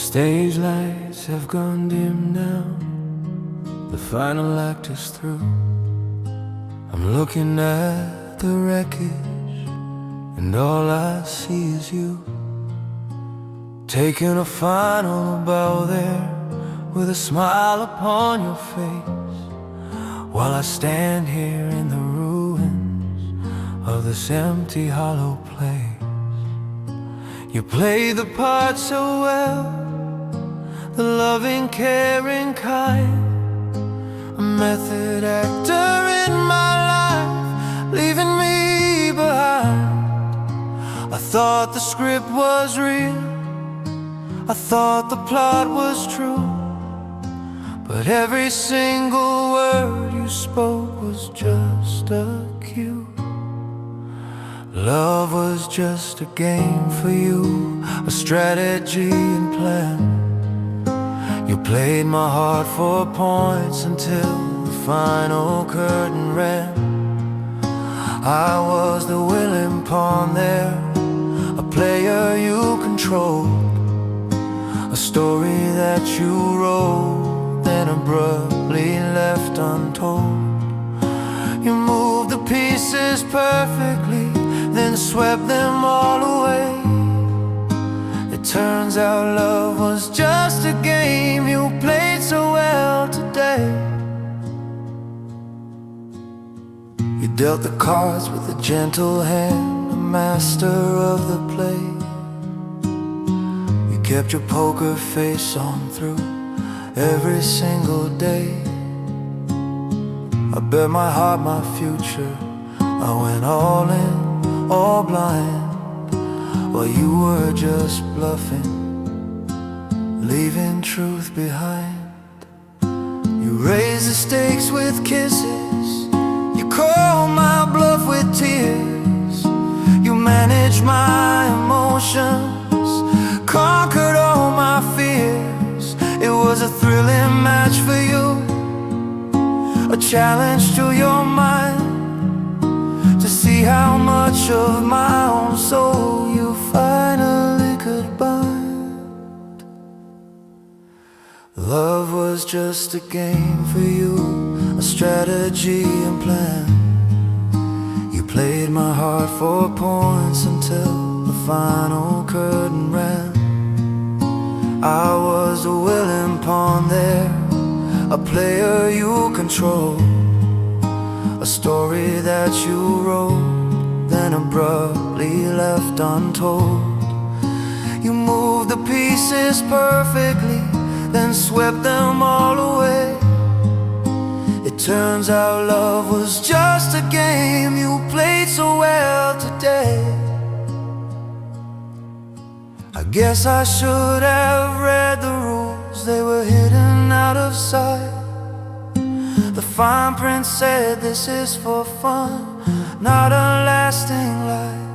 stage lights have gone dim now. The final act is through. I'm looking at the wreckage, and all I see is you, taking a final bow there with a smile upon your face, while I stand here in the ruins of this empty, hollow place. You play the part so well, the loving, caring kind, a method actor in my life, leaving me behind. I thought the script was real, I thought the plot was true, but every single word you spoke was just a cue. Love was just a game for you, a strategy and plan. You played my heart for points until the final curtain ran. I was the willing pawn there, a player you controlled, a story that you wrote, then abruptly left untold. You moved the pieces perfectly, then swept them all away. It turns out love was just a game you played so well today. You dealt the cards with a gentle hand, a master of the play. You kept your poker face on through every single day. I bet my heart, my future, I went all in, all blind, while you were just bluffing, leaving truth behind. You raised the stakes with kisses, you called my bluff with tears. You managed my emotions, conquered all my fears. It was a thrilling match for you, a challenge to your mind, to see how much of my own soul you finally could bind. Love was just a game for you, a strategy and plan. You played my heart for points until the final curtain ran. I was a willing pawn there, a player you control, a story that you wrote, then abruptly left untold. You moved the pieces perfectly, then swept them all away. It turns out love was just a game you played so well today. I guess I should have read the rules, they were hidden out of sight. The fine print said this is for fun, not a lasting light.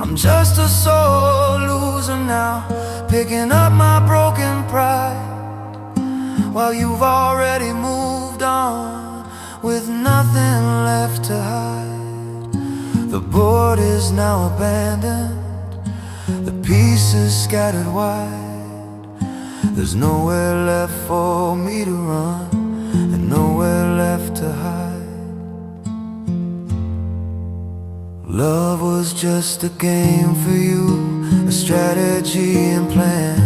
I'm just a sore loser now, picking up my broken pride, while you've already moved on with nothing left to hide. The board is now abandoned, the pieces scattered wide. There's nowhere left for me to run, and nowhere left to hide. Love was just a game for you, a strategy and plan.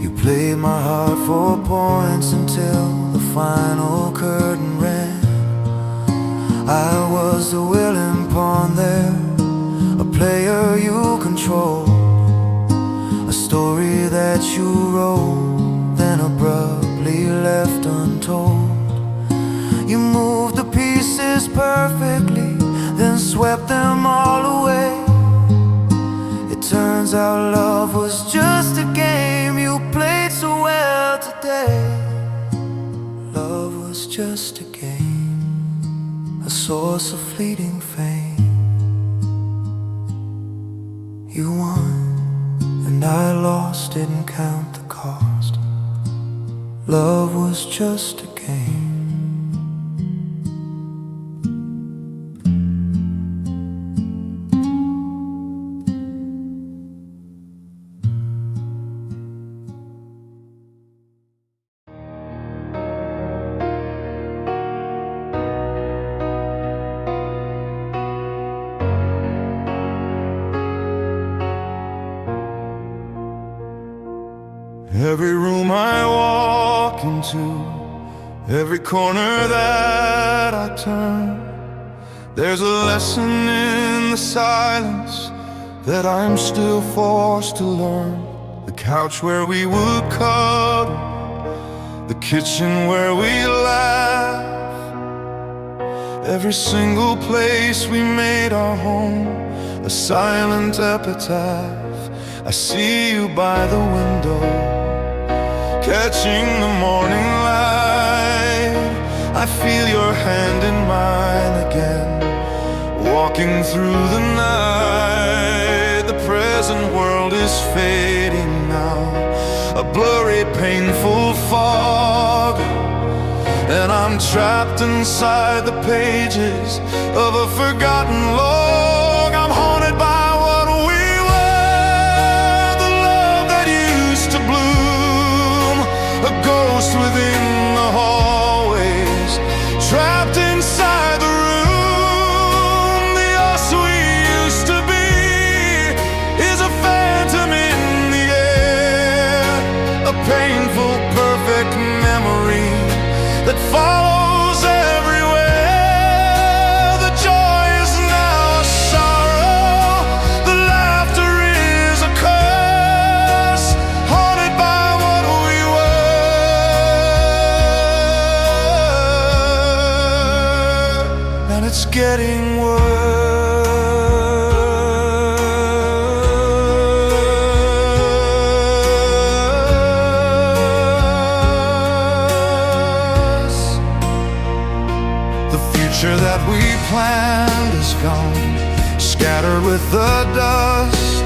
You played my heart for points until the final curtain ran. I was the willing pawn there, a player you control, a story that you wrote, then abruptly left untold. You moved the pieces perfectly, then swept them all away. It turns out love was just a game you played so well today. Love was just a game, a source of fleeting fame. You won, and I lost, didn't count the cost. Love was just a game. Every room I walk into, every corner that I turn, there's a lesson in the silence that I'm still forced to learn. The couch where we would cuddle, the kitchen where we laugh, every single place we made our home, a silent epitaph. I see you by the window, catching the morning light. I feel your hand in mine again, walking through the night. The present world is fading now, a blurry, painful fog, and I'm trapped inside the pages of a forgotten log. I'm haunted by what we were, the love that used to bloom, a ghost within the hallways, trapped inside the room. The us we used to be is a phantom in the air, a painful, perfect memory that follows everywhere. The joy is now a sorrow, the laughter is a curse, haunted by what we were, and it's getting worse. The future that we planned is gone, scattered with the dust.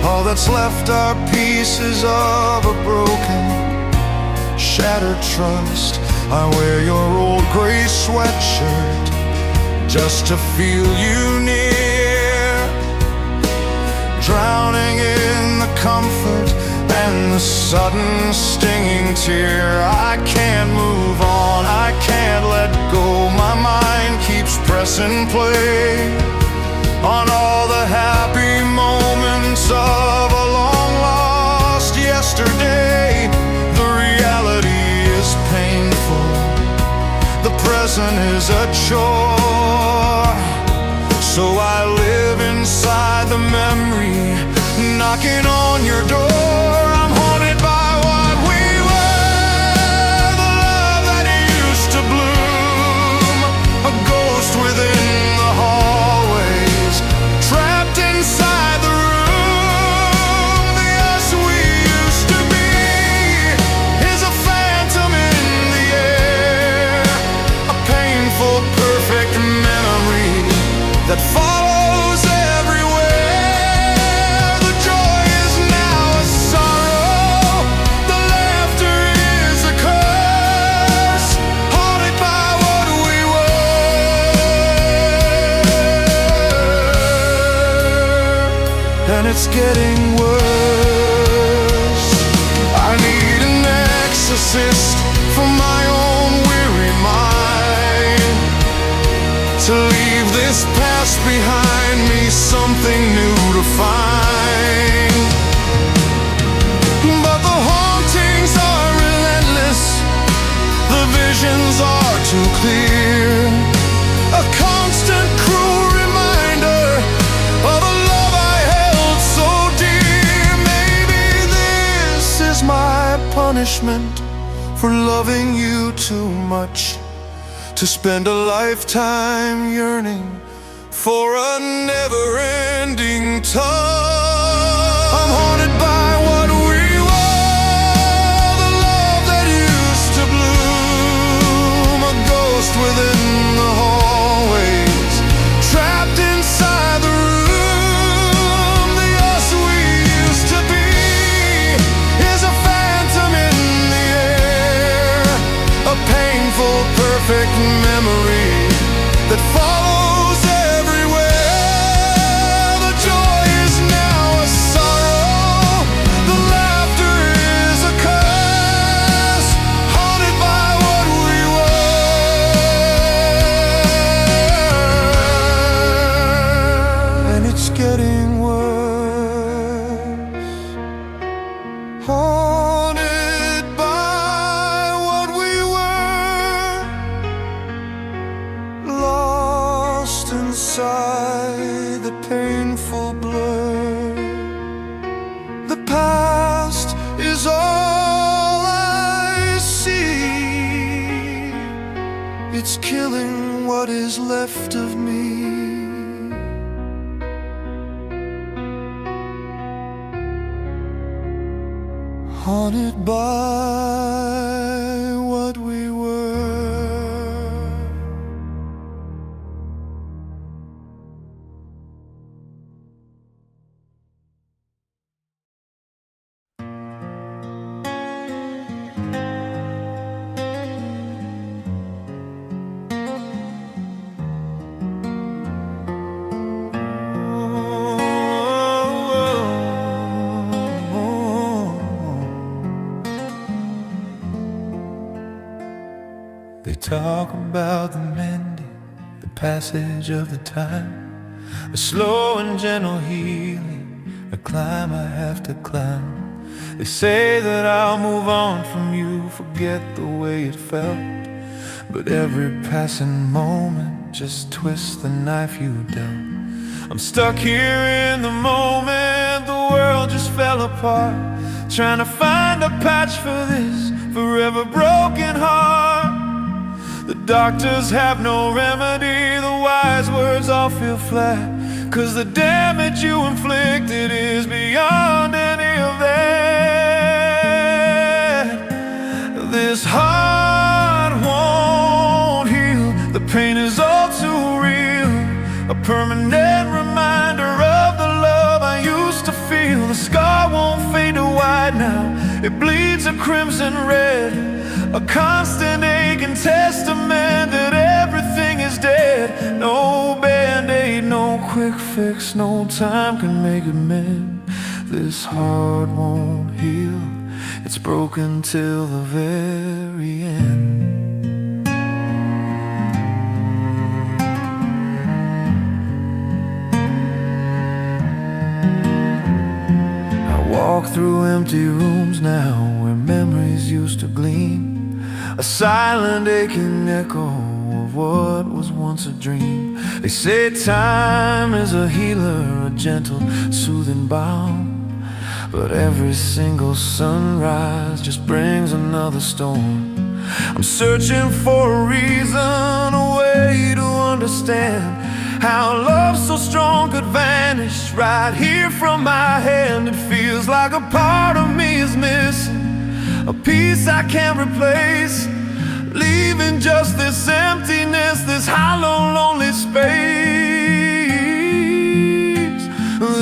All that's left are pieces of a broken, shattered trust. I wear your old gray sweatshirt just to feel you near, drowning in the comfort and the sudden stinging tear. I can't move on, I can't let go. My mind keeps pressing play on all the happy moments of a long-lost yesterday. The reality is painful, the present is a chore, so I live inside the memory, knocking on your door. I'm haunted by what we were, the love that used to bloom, a ghost within the hallways, trapped inside the room. The us we used to be is a phantom in the air, a painful, perfect memory that follows everywhere. The joy is now a sorrow, the laughter is a curse, haunted by what we were, and it's getting worse. I need an exorcist for my own weary mind, to leave this past behind me, something new to find. But the hauntings are relentless, the visions are too clear, a constant cruel reminder of a love I held so dear. Maybe this is my punishment for loving you too much, to spend a lifetime yearning for a never-ending touch. I'm haunted by what we were, the love that used to bloom, a ghost within the hallways, trapped inside the room. The us we used to be is a phantom in the air, a painful, perfect memory that follows everywhere. The joy is now a sorrow, the laughter is a curse, haunted by what we were, and it's getting worse. It's killing what is left of me. Haunted by what we were. They talk about the mending, the passage of the time, a slow and gentle healing, a climb I have to climb. They say that I'll move on from you, forget the way it felt, but every passing moment just twists the knife you dealt. I'm stuck here in the moment, the world just fell apart, trying to find a patch for this forever broken heart. The doctors have no remedy, the wise words all feel flat, 'cause the damage you inflicted is beyond any of that. This heart won't heal, the pain is all too real, a permanent reminder of the love I used to feel. The scar won't fade to white now, it bleeds a crimson red, a constant ache and testament that everything is dead. No band-aid, no quick fix, no time can make it mend. This heart won't heal, it's broken till the very end. I walk through empty rooms now where memories used to gleam, a silent aching echo of what was once a dream. They say time is a healer, a gentle, soothing balm, but every single sunrise just brings another storm. I'm searching for a reason, a way to understand how love so strong could vanish right here from my hand. It feels like a part of me is missing, a piece I can't replace, leaving just this emptiness, this hollow, lonely space.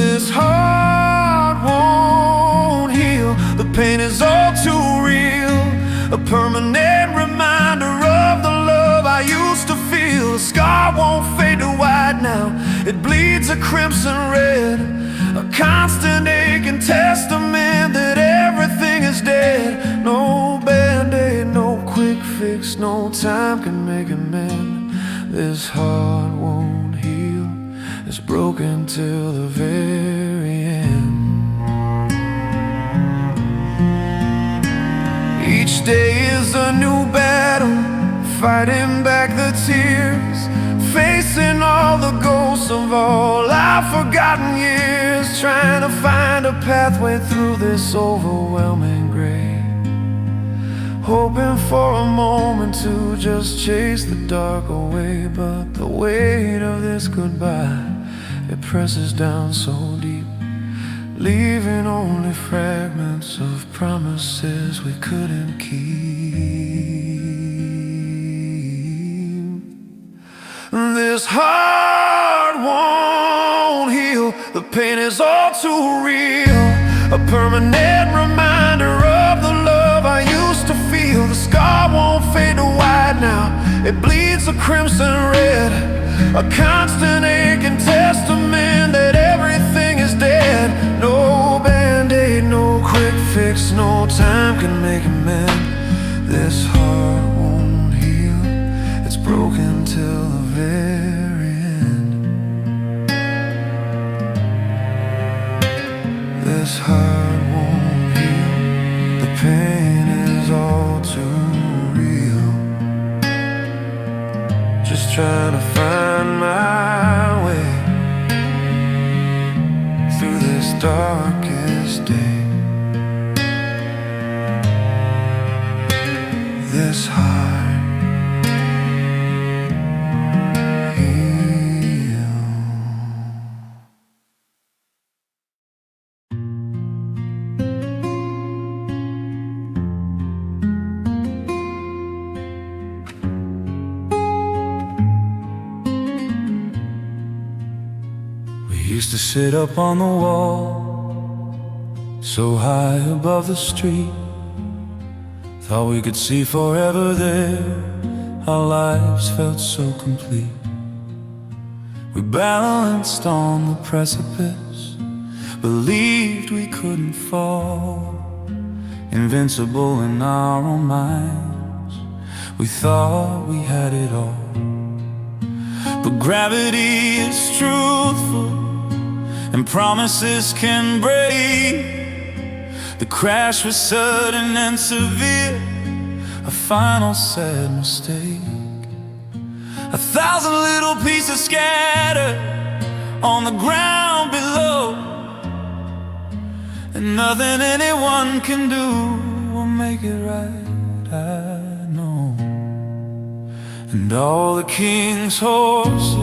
This heart won't heal, the pain is all too real, a permanent reminder of the love I used to feel. The scar won't fade to white now, it bleeds a crimson red, a constant ache and testament that everything is dead. No band-aid, no quick fix, no time can make it mend. This heart won't heal, it's broken till the very end. Each day is a new battle, fighting back the tears, facing all the ghosts of all I've forgotten years, trying to find a pathway through this overwhelming gray, hoping for a moment to just chase the dark away. But the weight of this goodbye, it presses down so deep, leaving only fragments of promises we couldn't keep. This heart won't heal, the pain is all too real, a permanent reminder of the love I used to feel. The scar won't fade to white now, it bleeds a crimson red, a constant ache and testament that everything is dead. No band-aid, no quick fix, no time can make it mend. This heart won't heal, it's broken till the very end. This heart won't heal, the pain is all too real, just trying to find my way through this darkest day. This heart used to sit up on the wall, so high above the street. Thought we could see forever there. Our lives felt so complete. We balanced on the precipice, believed we couldn't fall. Invincible in our own minds, we thought we had it all. But gravity is truthful, and promises can break. The crash was sudden and severe, a final sad mistake. 1,000 little pieces scattered on the ground below, and nothing anyone can do will make it right, I know. And all the king's horses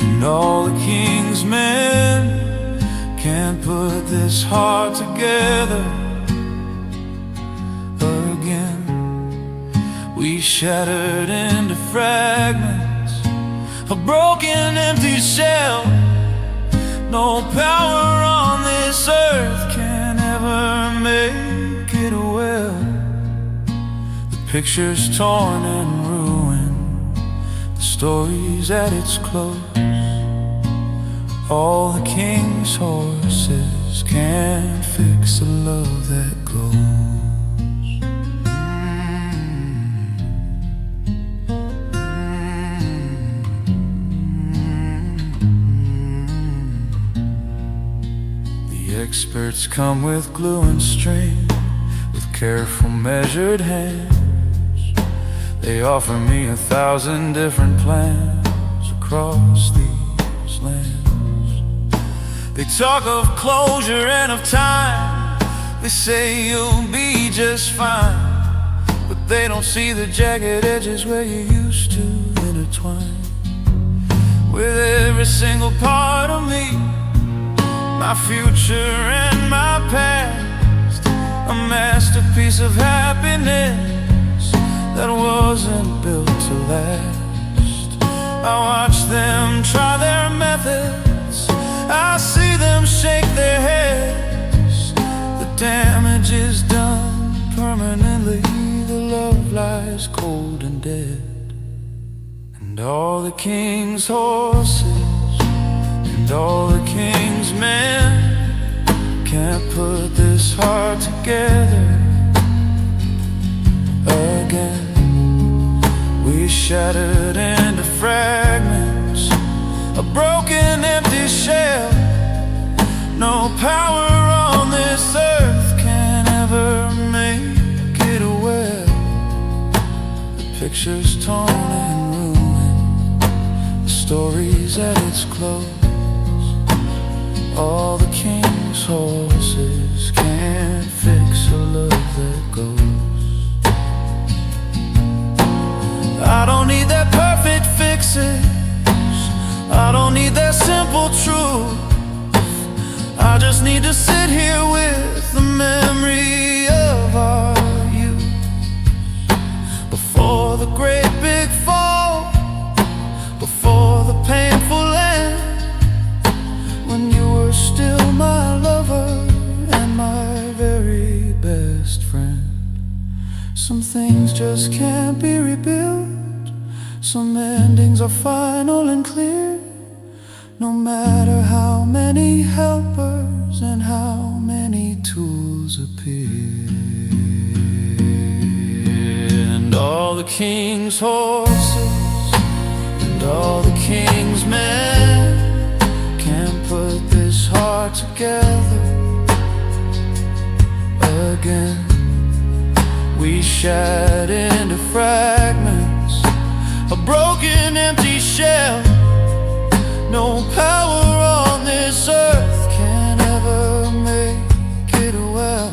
and all the king's men can't put this heart together again. We shattered into fragments, a broken empty shell. No power on this earth can ever make it well. The picture's torn and ruined, the story's at its close. All the king's horses can't fix the love that goes. Experts come with glue and string, with careful measured hands. They offer me 1,000 different plans across these lands. They talk of closure and of time, they say you'll be just fine. But they don't see the jagged edges where you used to intertwine with every single part of me, my future and my past, a masterpiece of happiness that wasn't built to last. I watch them try their methods, I see them shake their heads. The damage is done permanently, the love lies cold and dead. And all the king's horses and all the king's men can't put this heart together again. We shattered into fragments, a broken empty shell. No power on this earth can ever make it well. The picture's torn and ruined, the story's at its close. All the king's horses can't fix a love that goes. I don't need their perfect fixes, I don't need their simple truth. I just need to sit here with the memory of our youth. Before the great big fall, before the painful end, when you were still my lover and my very best friend. Some things just can't be rebuilt, some endings are final and clear. No matter how many helpers and how many tools appear. And all the king's horses and all the king's men can't put this heart together again. We shattered into fragments, a broken empty shell. No power on this earth can ever make it well.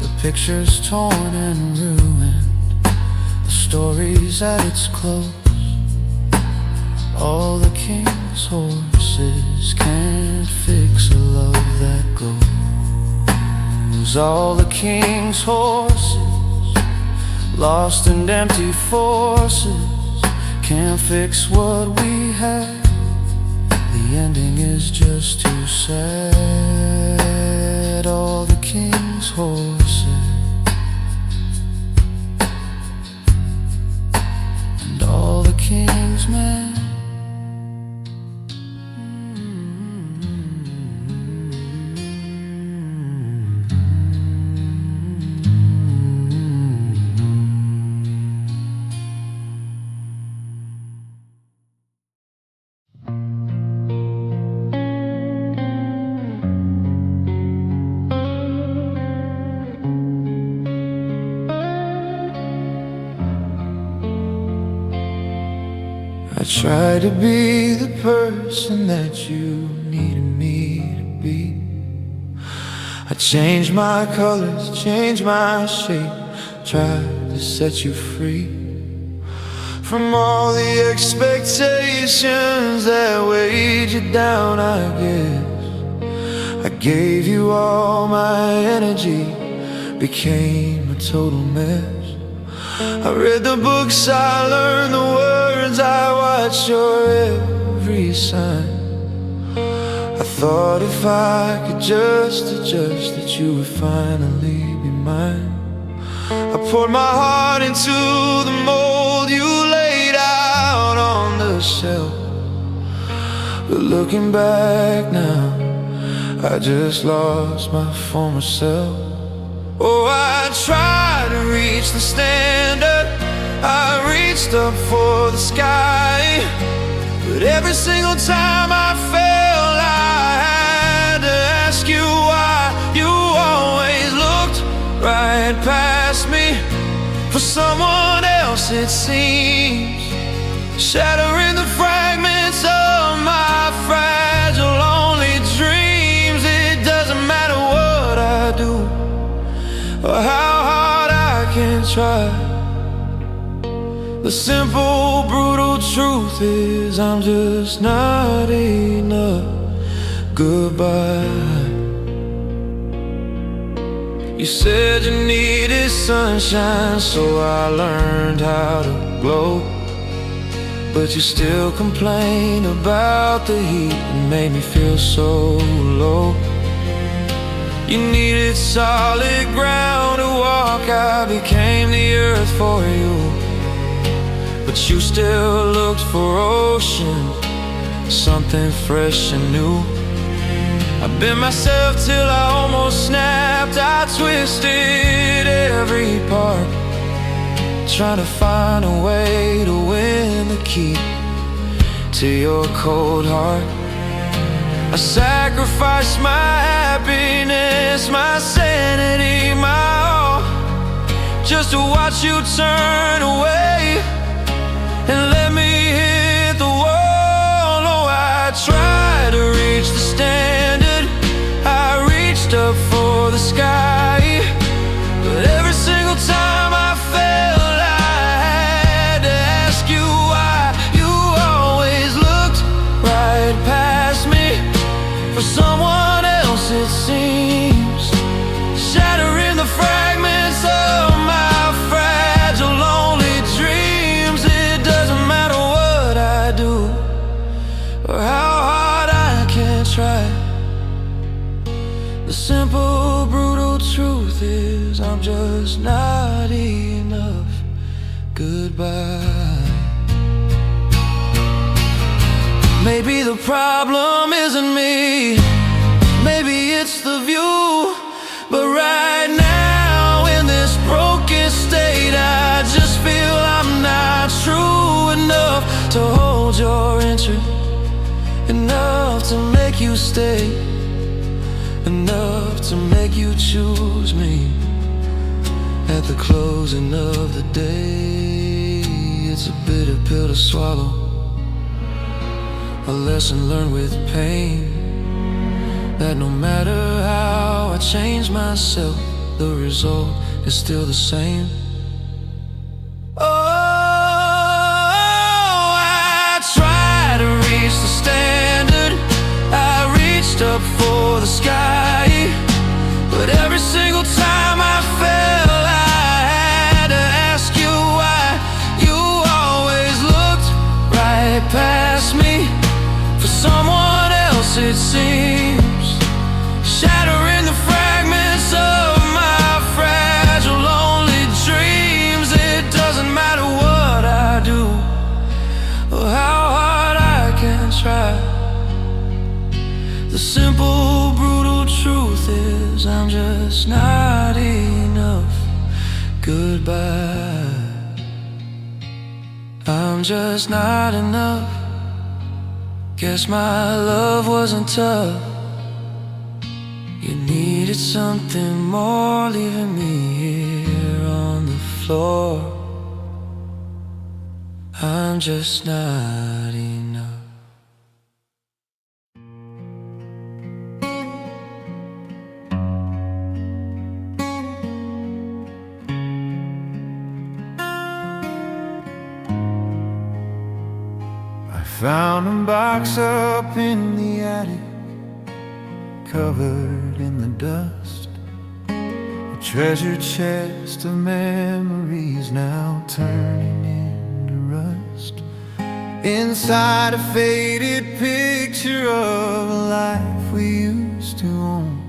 The picture's torn and ruined, the story's at its close. All the king's horses can't fix a love that goes. All the king's horses, lost and empty forces, can't fix what we had. The ending is just too sad. All the king's horses and all the king's men. I tried to be the person that you needed me to be. I changed my colors, changed my shape, tried to set you free from all the expectations that weighed you down. I guess I gave you all my energy, became a total mess. I read the books, I learned the words, I watched your every sign. I thought if I could just adjust, that you would finally be mine. I poured my heart into the mold you laid out on the shelf. But looking back now, I just lost my former self. Oh, I tried to reach the standard, I reached up for the sky, but every single time I failed, I had to ask you why. You always looked right past me for someone else, it seems, shattering the fragments of my fragile, lonely dreams. It doesn't matter what I do or how hard I can try. The simple, brutal truth is I'm just not enough. Goodbye. You said you needed sunshine, so I learned how to glow. But you still complain about the heat, it made me feel so low. You needed solid ground to walk, I became the earth for you. But you still looked for ocean, something fresh and new. I bent myself till I almost snapped, I twisted every part, trying to find a way to win the key to your cold heart. I sacrificed my happiness, my sanity, my all, just to watch you turn away and let me hit the wall. Oh, I tried to reach the standard, I reached up for the sky, but every single time I failed, I had to ask you why. You always looked right past me for someone else, it seems, shattering the fragments of my fragile, lonely dreams. It doesn't matter what I do or how hard I can try. The simple, brutal truth is I'm just not enough. Goodbye. Maybe the problem isn't me, maybe it's the view, but right now in this broken state, I just feel I'm not true enough to hold your interest, enough to make you stay, enough to make you choose me at the closing of the day. It's a bitter pill to swallow, a lesson learned with pain, that no matter how I change myself, the result is still the same. Oh, I tried to reach the standard, I reached up for the sky, but every single time I fell, I had to ask you why. You always looked right past me for someone glass, it seems, shattering the fragments of my fragile, lonely dreams. It doesn't matter what I do or how hard I can try. The simple, brutal truth is I'm just not enough. Goodbye. I'm just not enough. Guess my love wasn't tough. You needed something more, leaving me here on the floor. I'm just not enough. Found a box up in the attic, covered in the dust, a treasure chest of memories now turning into rust. Inside a faded picture of a life we used to own.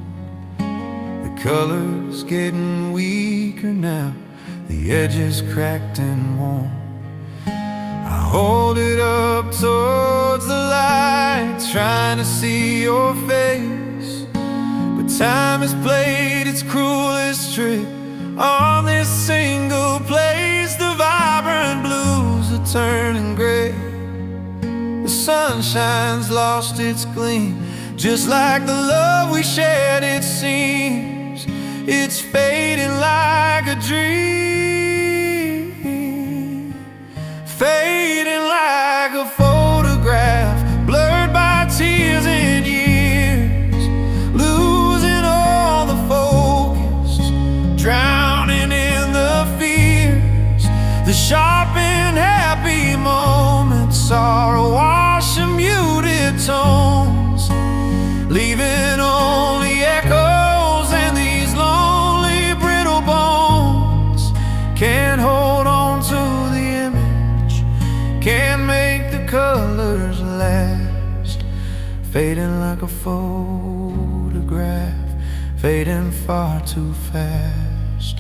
The color's getting weaker now, the edges cracked and worn. I hold it up towards the light, trying to see your face, but time has played its cruelest trick on this single place. The vibrant blues are turning gray, the sunshine's lost its gleam, just like the love we shared. It seems it's fading like a dream, fading like a photograph, blurred by tears and years, losing all the focus, drowning in the fears. The sharp and happy moments are awash in muted tones, leaving only echoes, and these lonely brittle bones can't hold on to the image, can't make the colors last. Fading like a photograph, fading far too fast.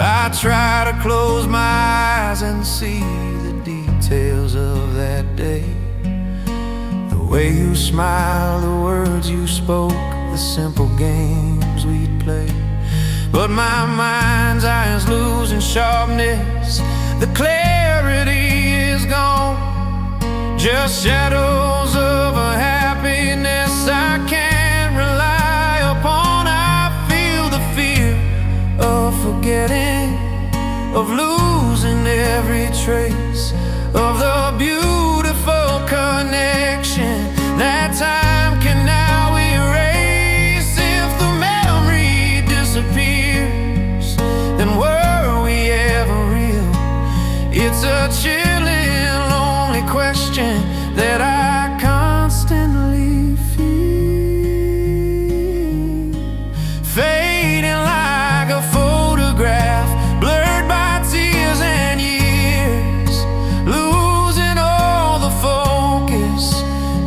I try to close my eyes and see the details of that day, the way you smiled, the words you spoke, the simple games we'd play. But my mind's eye is losing sharpness, the clarity is gone, just shadows of a happiness I can't rely upon. I feel the fear of forgetting, of losing every trace of the beautiful connection that time can now erase. If the memory disappears, then were we ever real? It's a chilling, lonely question that I constantly feel. Fading like a photograph, blurred by tears and years, losing all the focus,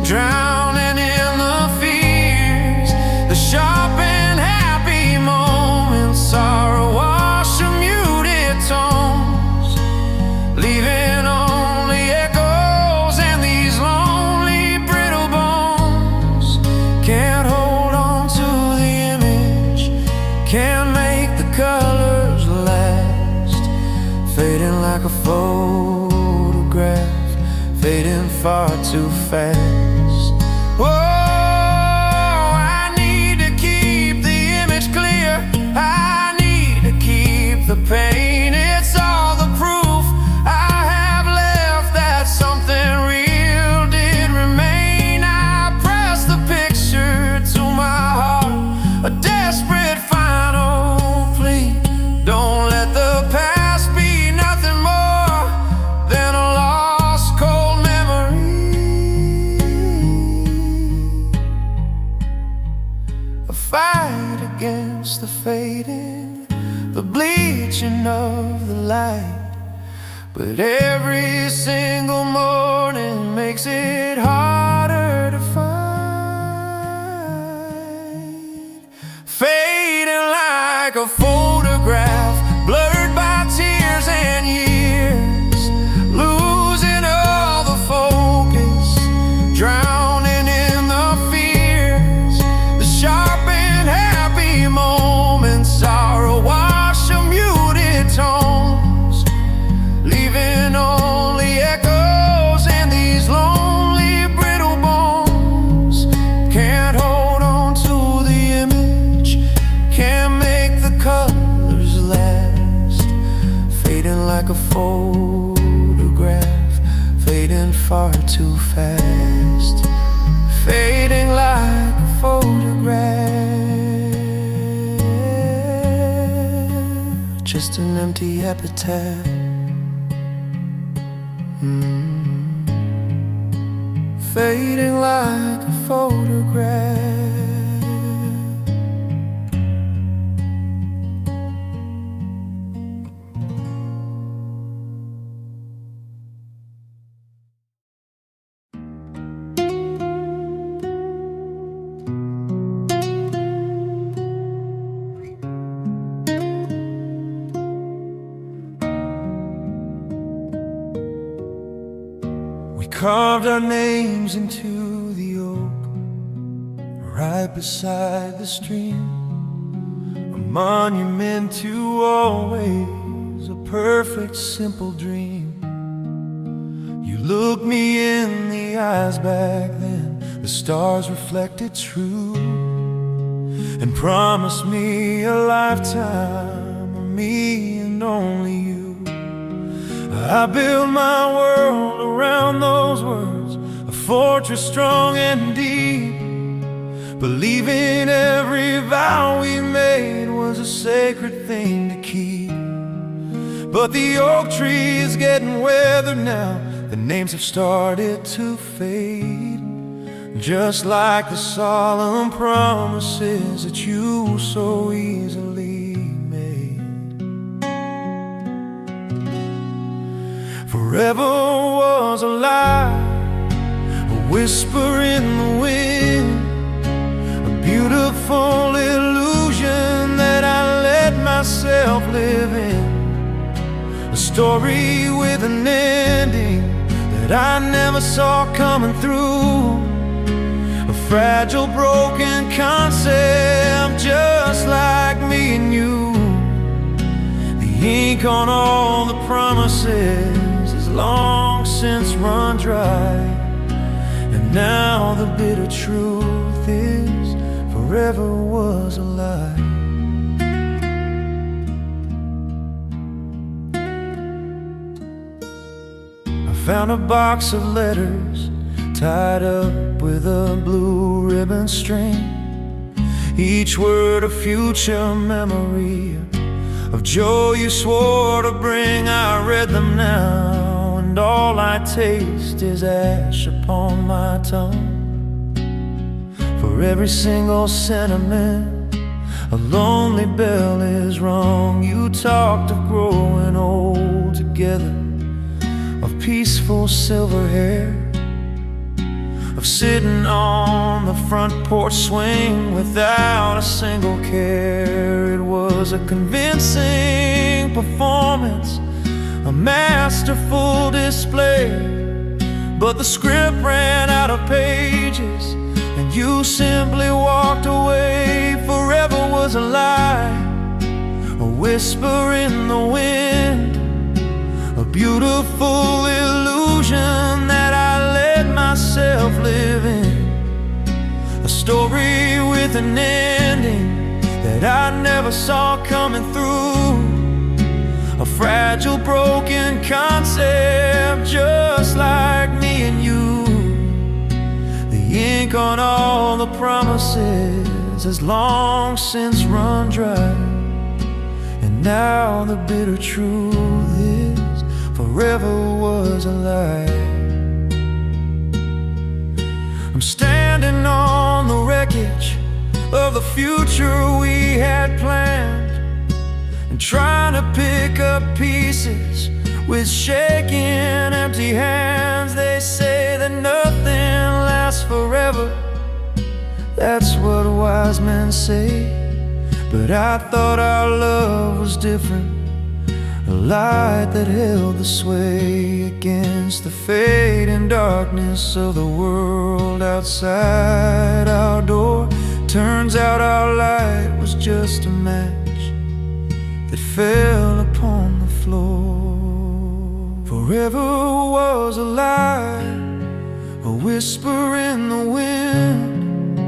drowning in the fears. The sharp and happy moments are awash in muted tones, leaving only echoes, and these lonely brittle bones can't hold on to the image, can't make the colors last. Fading like a photograph, fading far too fast. Whoa, I need to keep the image clear, I need to keep the pain. It's all the proof I have left that something real did remain. I press the picture to my heart, a desperate final plea. Don't let the past be nothing more than a lost cold memory, a fight against the fading, the bleaching of the light. But every single morning makes it harder a photograph, blurred by tears and years, losing all the focus, drowning in the fears. The sharp and happy moments are awash of muted tones, leaving only echoes in these lonely brittle bones. Can't hold on to the image, can't make the colors last, fading like a photograph, fading far too fast, fading like a photograph, just an empty epitaph. Fading like a photograph. We carved our names into the oak, right beside the stream, a monument to always a perfect, simple dream. You looked me in the eyes back then, the stars reflected true, and promised me a lifetime of me and only you. I built my world around those words, a fortress strong and deep, believing every vow we made was a sacred thing to keep. But the oak tree is getting weathered now, the names have started to fade, just like the solemn promises that you so easily made. Forever was a lie, a whisper in the wind, a beautiful illusion that I let myself live in, a story with an ending that I never saw coming through, a fragile, broken concept just like me and you. The ink on all the promises long since run dry, and now the bitter truth is forever was a lie. I found a box of letters tied up with a blue ribbon string, each word a future memory of joy you swore to bring. I read them now, and all I taste is ash upon my tongue. For every single sentiment, a lonely bell is rung. You talked of growing old together, of peaceful silver hair, of sitting on the front porch swing without a single care. It was a convincing performance, a masterful display, but the script ran out of pages and you simply walked away. Forever was a lie, a whisper in the wind, a beautiful illusion that I let myself live in, a story with an ending that I never saw coming through, a fragile, broken concept just like me and you. The ink on all the promises has long since run dry, and now the bitter truth is forever was a lie. I'm standing on the wreckage of the future we had planned, and trying to pick up pieces with shaking empty hands. They say that nothing lasts forever, that's what wise men say, But I thought our love was different, a light that held the sway against the fading darkness of the world outside our door. Turns out our light was just a match that fell upon the floor. Forever was a lie, a whisper in the wind,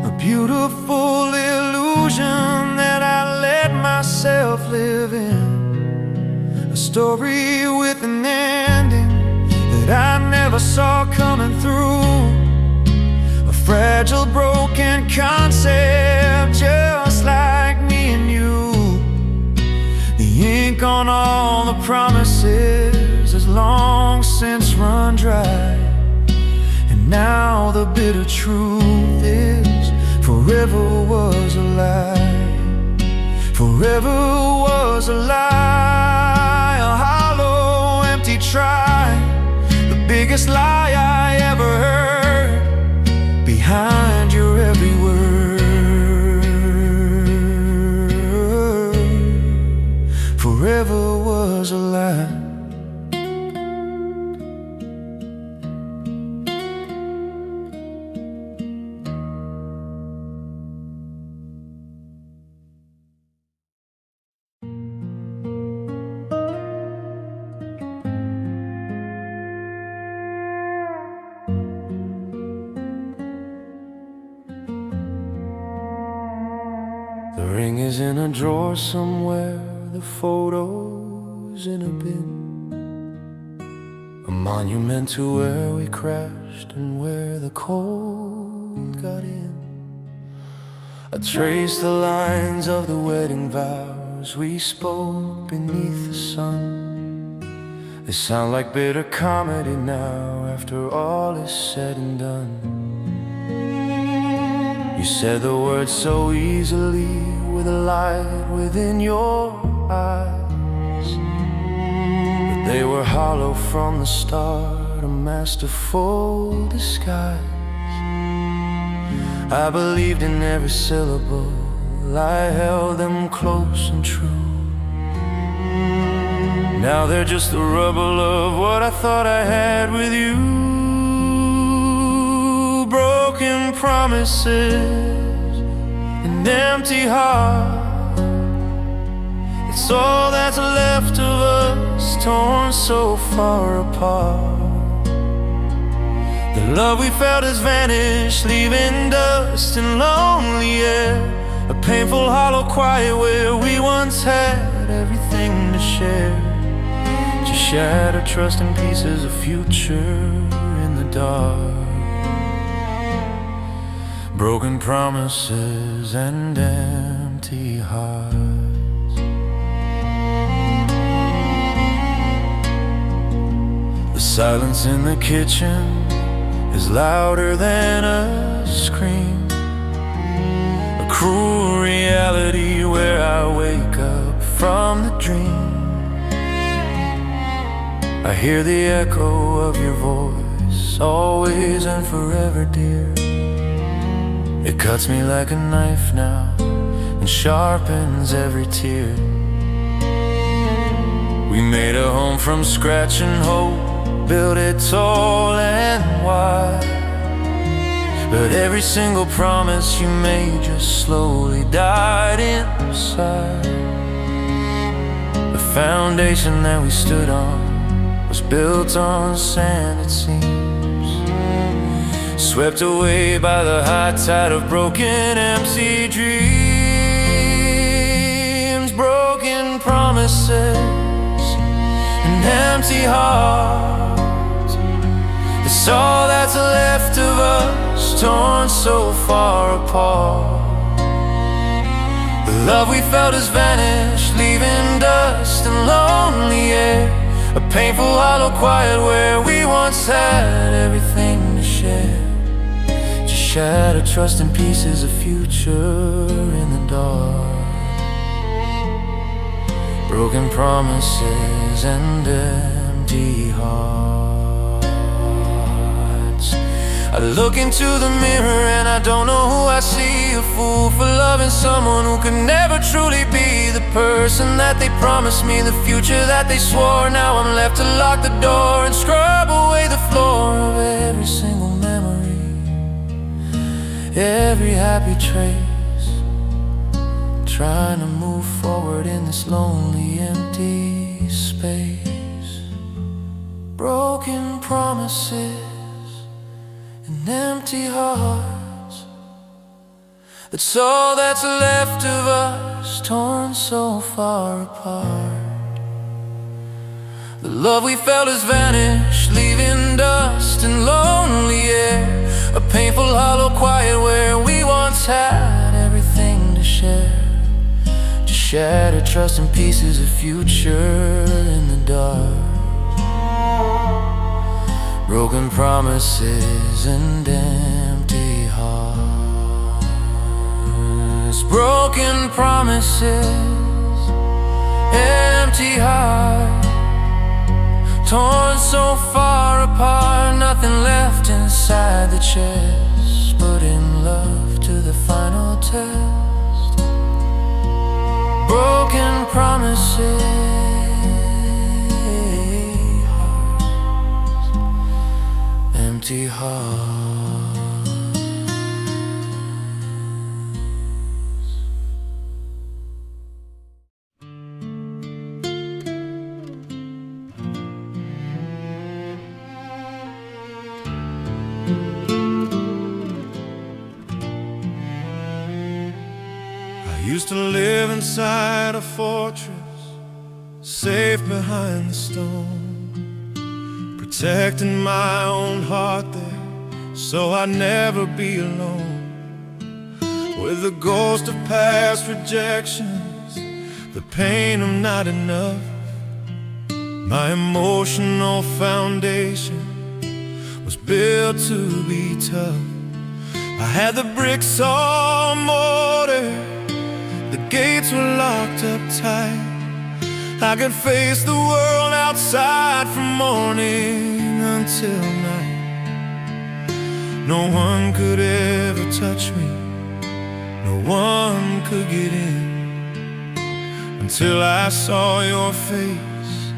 a beautiful illusion that I let myself live in. A story with an ending that I never saw coming through. A fragile, broken concept just like me and you. The ink on all the promises has long since run dry. And now the bitter truth is forever was a lie. Forever was a lie, a hollow, empty try, the biggest lie I ever heard, behind your every word. Forever was a lie. The ring is in a drawer somewhere, the photo's in a bin, a monument to where we crashed and where the cold got in. I traced the lines of the wedding vows we spoke beneath the sun. They sound like bitter comedy now after all is said and done. You said the words so easily with a light within your eyes, but they were hollow from the start, a masterful disguise. I believed in every syllable, I held them close and true. Now they're just the rubble of what I thought I had with you. Broken promises, an empty heart, it's all that's left of us, torn so far apart. The love we felt has vanished, leaving dust and lonely air, a painful hollow quiet where we once had everything to share. Just shattered trust and pieces of future in the dark. Broken promises and empty hearts. The silence in the kitchen is louder than a scream, a cruel reality where I wake up from the dream. I hear the echo of your voice, always and forever, dear. It cuts me like a knife now and sharpens every tear. We made a home from scratch and hope, built it tall and wide, but every single promise you made just slowly died inside. The foundation that we stood on was built on sand, it seems, swept away by the high tide of broken, empty dreams. Broken promises, an empty heart, it's all that's left of us, torn so far apart. The love we felt has vanished, leaving dust and lonely air, a painful hollow quiet where we once had everything to share. Shattered trust and pieces of future in the dark. Broken promises and empty hearts. I look into the mirror and I don't know who I see. A fool for loving someone who could never truly be the person that they promised me, the future that they swore. Now I'm left to lock the door and scrub away the floor of every single memory, every happy trace, trying to move forward in this lonely, empty space. Broken promises and empty hearts, that's all that's left of us, torn so far apart. The love we felt has vanished, leaving dust and lonely air, a painful hollow quiet where we once had everything to share. Just shattered trust and pieces of future in the dark. Broken promises and empty hearts. Broken promises, empty heart, torn so far apart. Nothing left inside the chest, putting love to the final test. Broken promises, empty hearts. I used to live inside a fortress, safe behind the stone, protecting my own heart there, so I'd never be alone. With the ghost of past rejections, the pain of not enough, my emotional foundation was built to be tough. I had the bricks all mortar, the gates were locked up tight. I could face the world outside from morning until night. No one could ever touch me, no one could get in, until I saw your face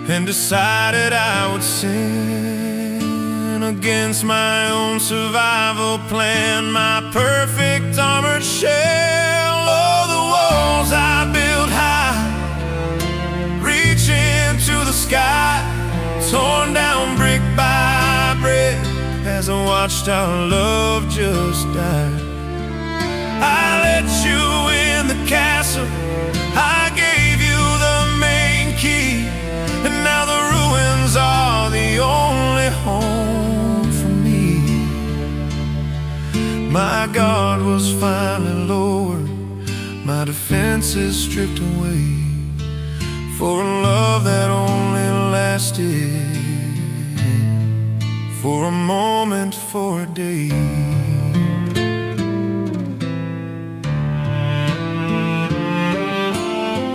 and decided I would sin against my own survival plan, my perfect armored shell. Oh, the walls I built high, reaching to the sky, torn down brick by brick, as I watched our love just die. I let you in the castle, I gave you the main key, and now the ruins are the only home for me. My guard was finally lowered, my defenses stripped away, for a love that only lasted for a moment, for a day.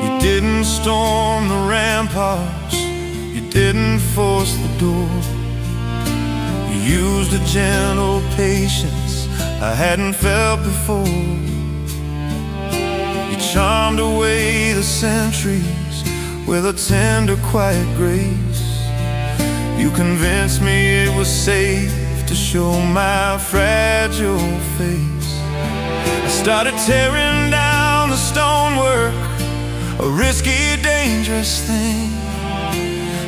You didn't storm the ramparts, you didn't force the door. You used a gentle patience I hadn't felt before. You charmed away the centuries with a tender, quiet grace. You convinced me it was safe to show my fragile face. I started tearing down the stonework, a risky, dangerous thing,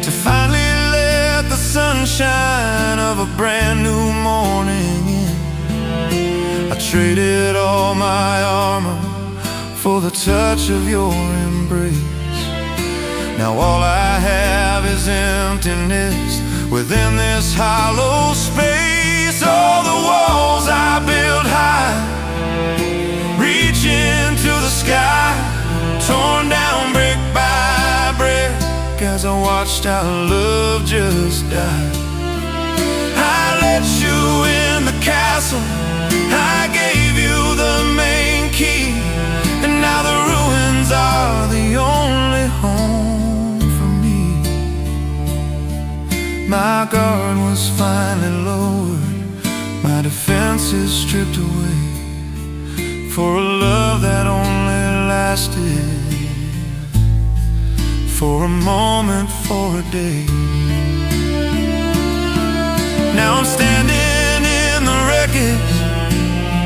to finally let the sunshine of a brand new morning in. I traded all my armor for the touch of your embrace. Now all I have is emptiness within this hollow space. All the walls I built high, reaching to the sky, torn down brick by brick, as I watched our love just die. I let you in the castle, I gave you the main key, and now the ruins are the only home for me. My guard was finally lowered, My defenses stripped away for a love that only lasted for a moment, for a day. Now I'm standing in the wreckage,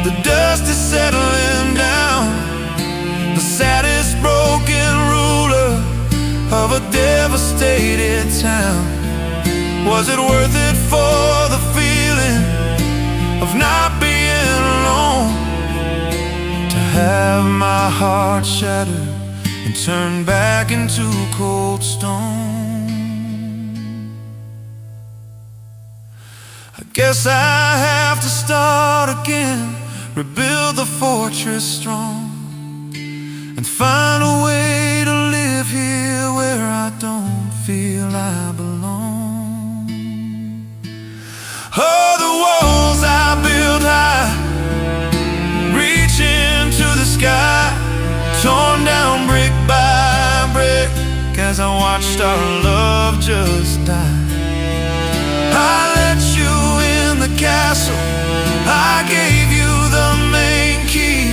the dust is settling down, the saddest broken ruler of a devastated town. Was it worth it for the feeling of not being alone, to have my heart shattered and turn back into cold stone? I guess I have to start again, rebuild the fortress strong, and find a way to live here where I don't feel I belong. Oh, the walls I built high, reaching to the sky, torn down brick by brick as I watched our love just die. I let you in the castle, I gave you the main key,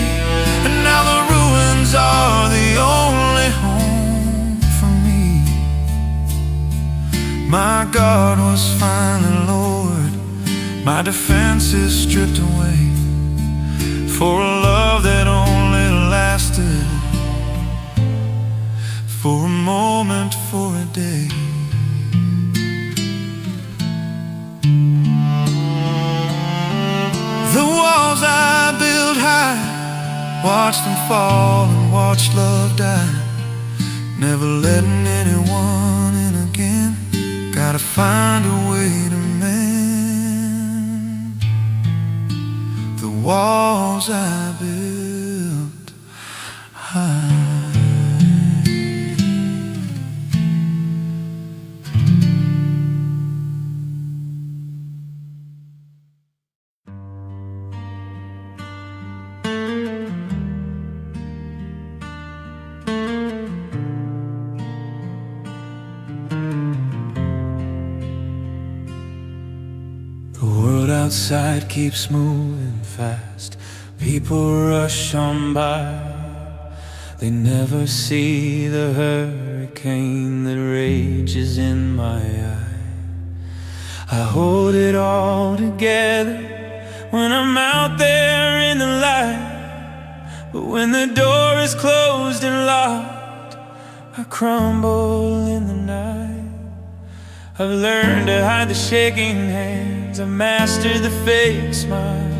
and now the ruins are the only home for me. My guard was finally lowered, my defenses stripped away for a love that only lasted for a moment, for a day. The walls I built high, watched them fall and watched love die, never letting anyone in again. Gotta find a way to mend the walls I built high. The world outside keeps moving fast, people rush on by, they never see the hurricane that rages in my eye. I hold it all together when I'm out there in the light, but when the door is closed and locked, I crumble in the night. I've learned to hide the shaking hands, I've mastered the fake smile.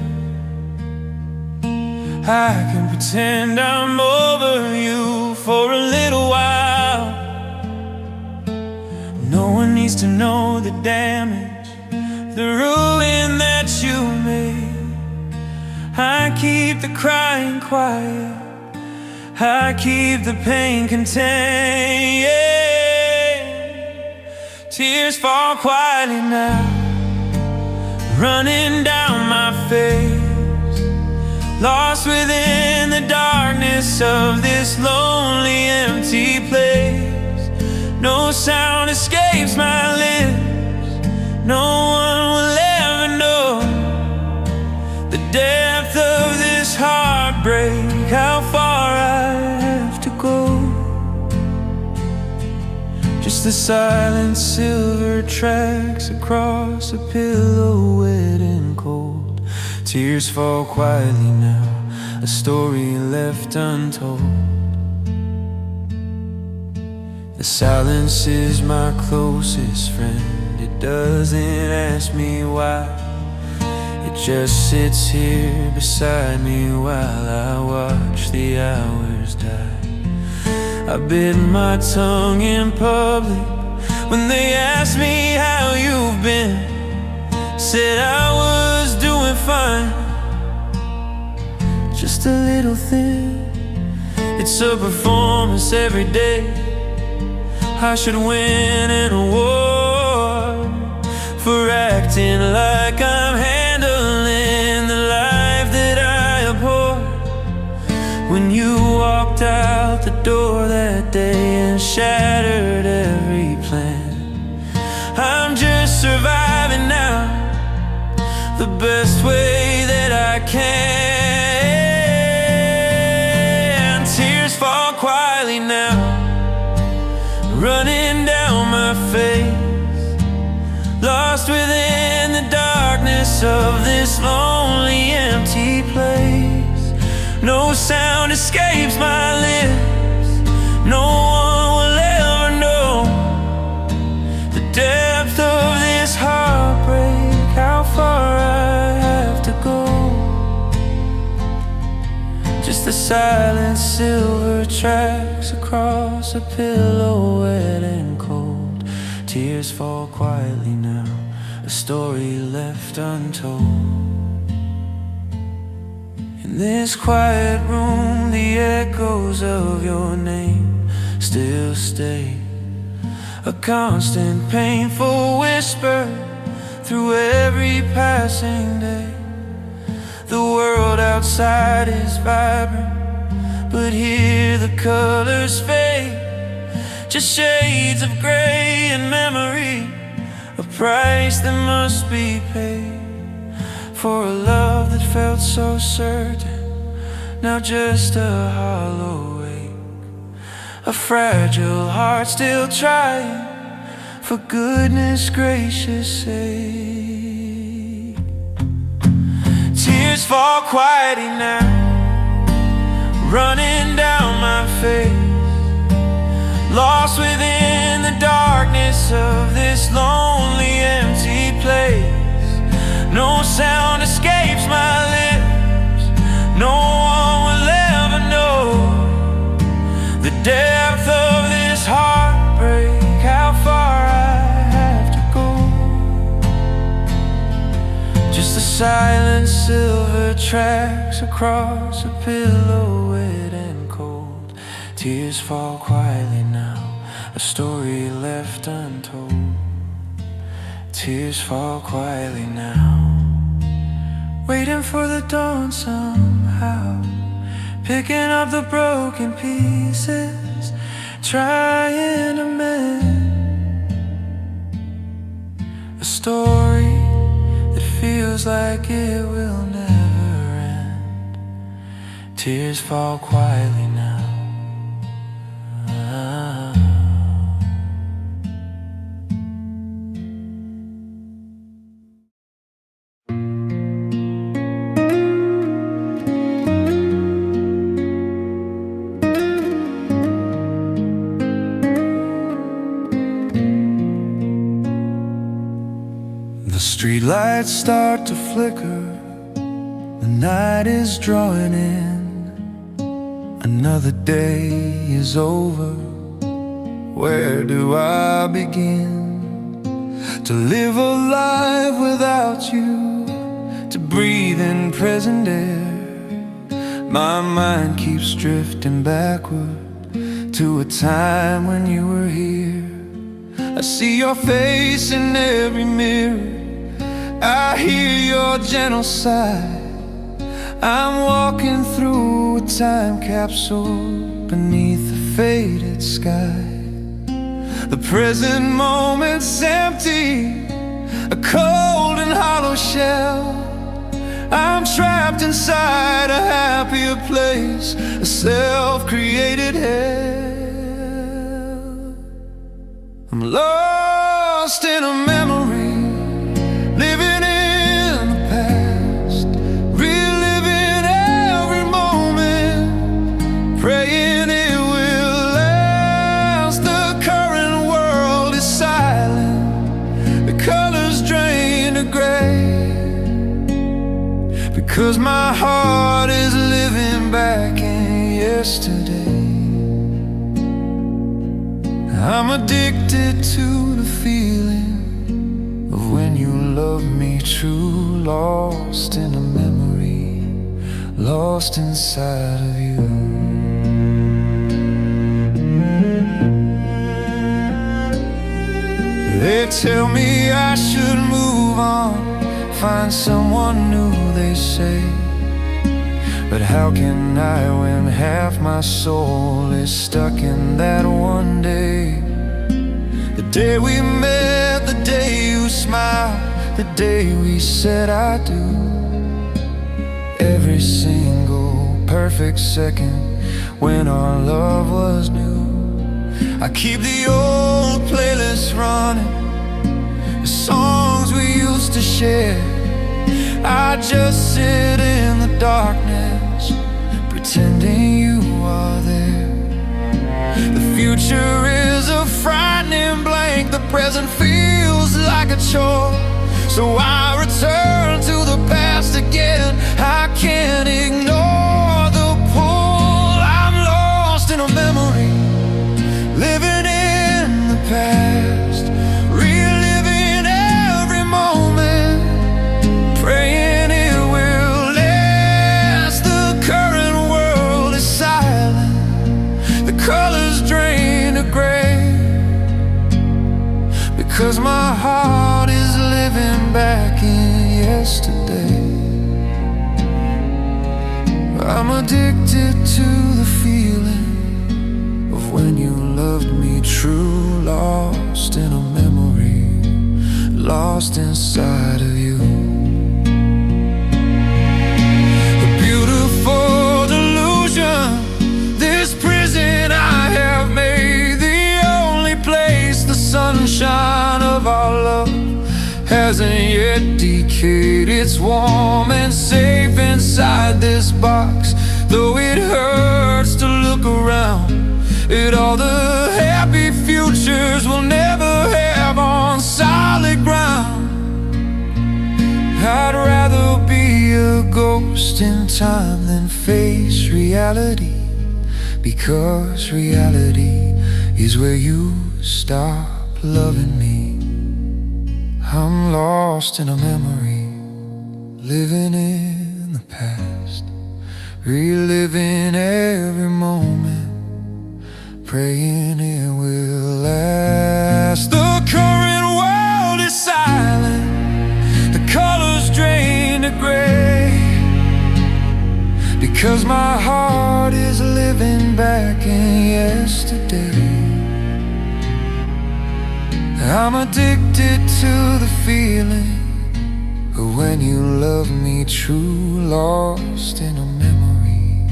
I can pretend I'm over you for a little while. No one needs to know the damage, the ruin that you made. I keep the crying quiet, I keep the pain contained. Tears fall quietly now, running down my face, lost within the darkness of this lonely, empty place. No sound escapes my lips, no one will ever know the depth of this heartbreak, how far I have to go. Just the silent silver tracks across a pillow wet and cold. Tears fall quietly now, a story left untold. The silence is my closest friend, it doesn't ask me why, it just sits here beside me while I watch the hours die. I bit my tongue in public when they asked me how you've been, said I was doing fine, just a little thin. It's a performance every day, I should win an award for acting like I'm handling the life that I abhor. When you walked out the door that day and shattered every plan, I'm just surviving now, the best way darkness of this lonely, empty place. No sound escapes my lips. No one will ever know the depth of this heartbreak, how far I have to go. Just the silent silver tracks across a pillow, wet and cold. Tears fall quietly now, a story left untold. In this quiet room, the echoes of your name still stay, a constant painful whisper through every passing day. The world outside is vibrant, but here the colors fade. Just shades of gray and memory, a price that must be paid for a love that felt so certain, now just a hollow ache. A fragile heart still trying, for goodness gracious sake. Tears fall quietly now, running down my face, lost within the darkness of this lonely, empty place. No sound escapes my lips. No one will ever know the depth of this heartbreak, how far I have to go. Just the silent silver tracks across a pillow, wet and cold. Tears fall quietly now, a story left untold. Tears fall quietly now, waiting for the dawn somehow, picking up the broken pieces, trying to mend a story that feels like it will never end. Tears fall quietly now. The streetlights start to flicker, the night is drawing in. Another day is over, where do I begin? To live a life without you, to breathe in present air. My mind keeps drifting backward to a time when you were here. I see your face in every mirror, I hear your gentle sigh. I'm walking through a time capsule beneath a faded sky. The present moment's empty, a cold and hollow shell. I'm trapped inside a happier place, a self-created hell. I'm lost in a memory, living in the past, reliving every moment, praying it will last. The current world is silent, the colors drain to gray, because my heart is living back in yesterday. I'm addicted to the feeling of when you loved me true, lost in a memory, lost inside of you. They tell me I should move on, find someone new, they say. But how can I when half my soul is stuck in that one day? The day we met, the day you smiled, the day we said I do. Every single perfect second when our love was new. I keep the old playlist running, the songs we used to share. I just sit in the darkness, pretending you are there. The future is a frightening blank, the present feels like a chore. So I return to the past again. I can't ignore the pull. I'm lost in a memory, living in the past, reliving every moment, praying it will last. The current world is silent, the colors drain to gray, because my heart is living back in yesterday. I'm addicted to the feeling of when you loved me true, lost in a memory, lost inside of you. A beautiful delusion, this prison I have made, the only place the sunshine of our love hasn't yet decayed. It's warm and safe inside this box, though it hurts to look around at all the happy futures we'll never have on solid ground. I'd rather be a ghost in time than face reality, because reality is where you stop loving me. I'm lost in a memory, living in the past, reliving every moment, praying it will last. The current world is silent, the colors drain to gray, because my heart is living back in yesterday. I'm addicted to the feeling of when you love me true, lost in a memory,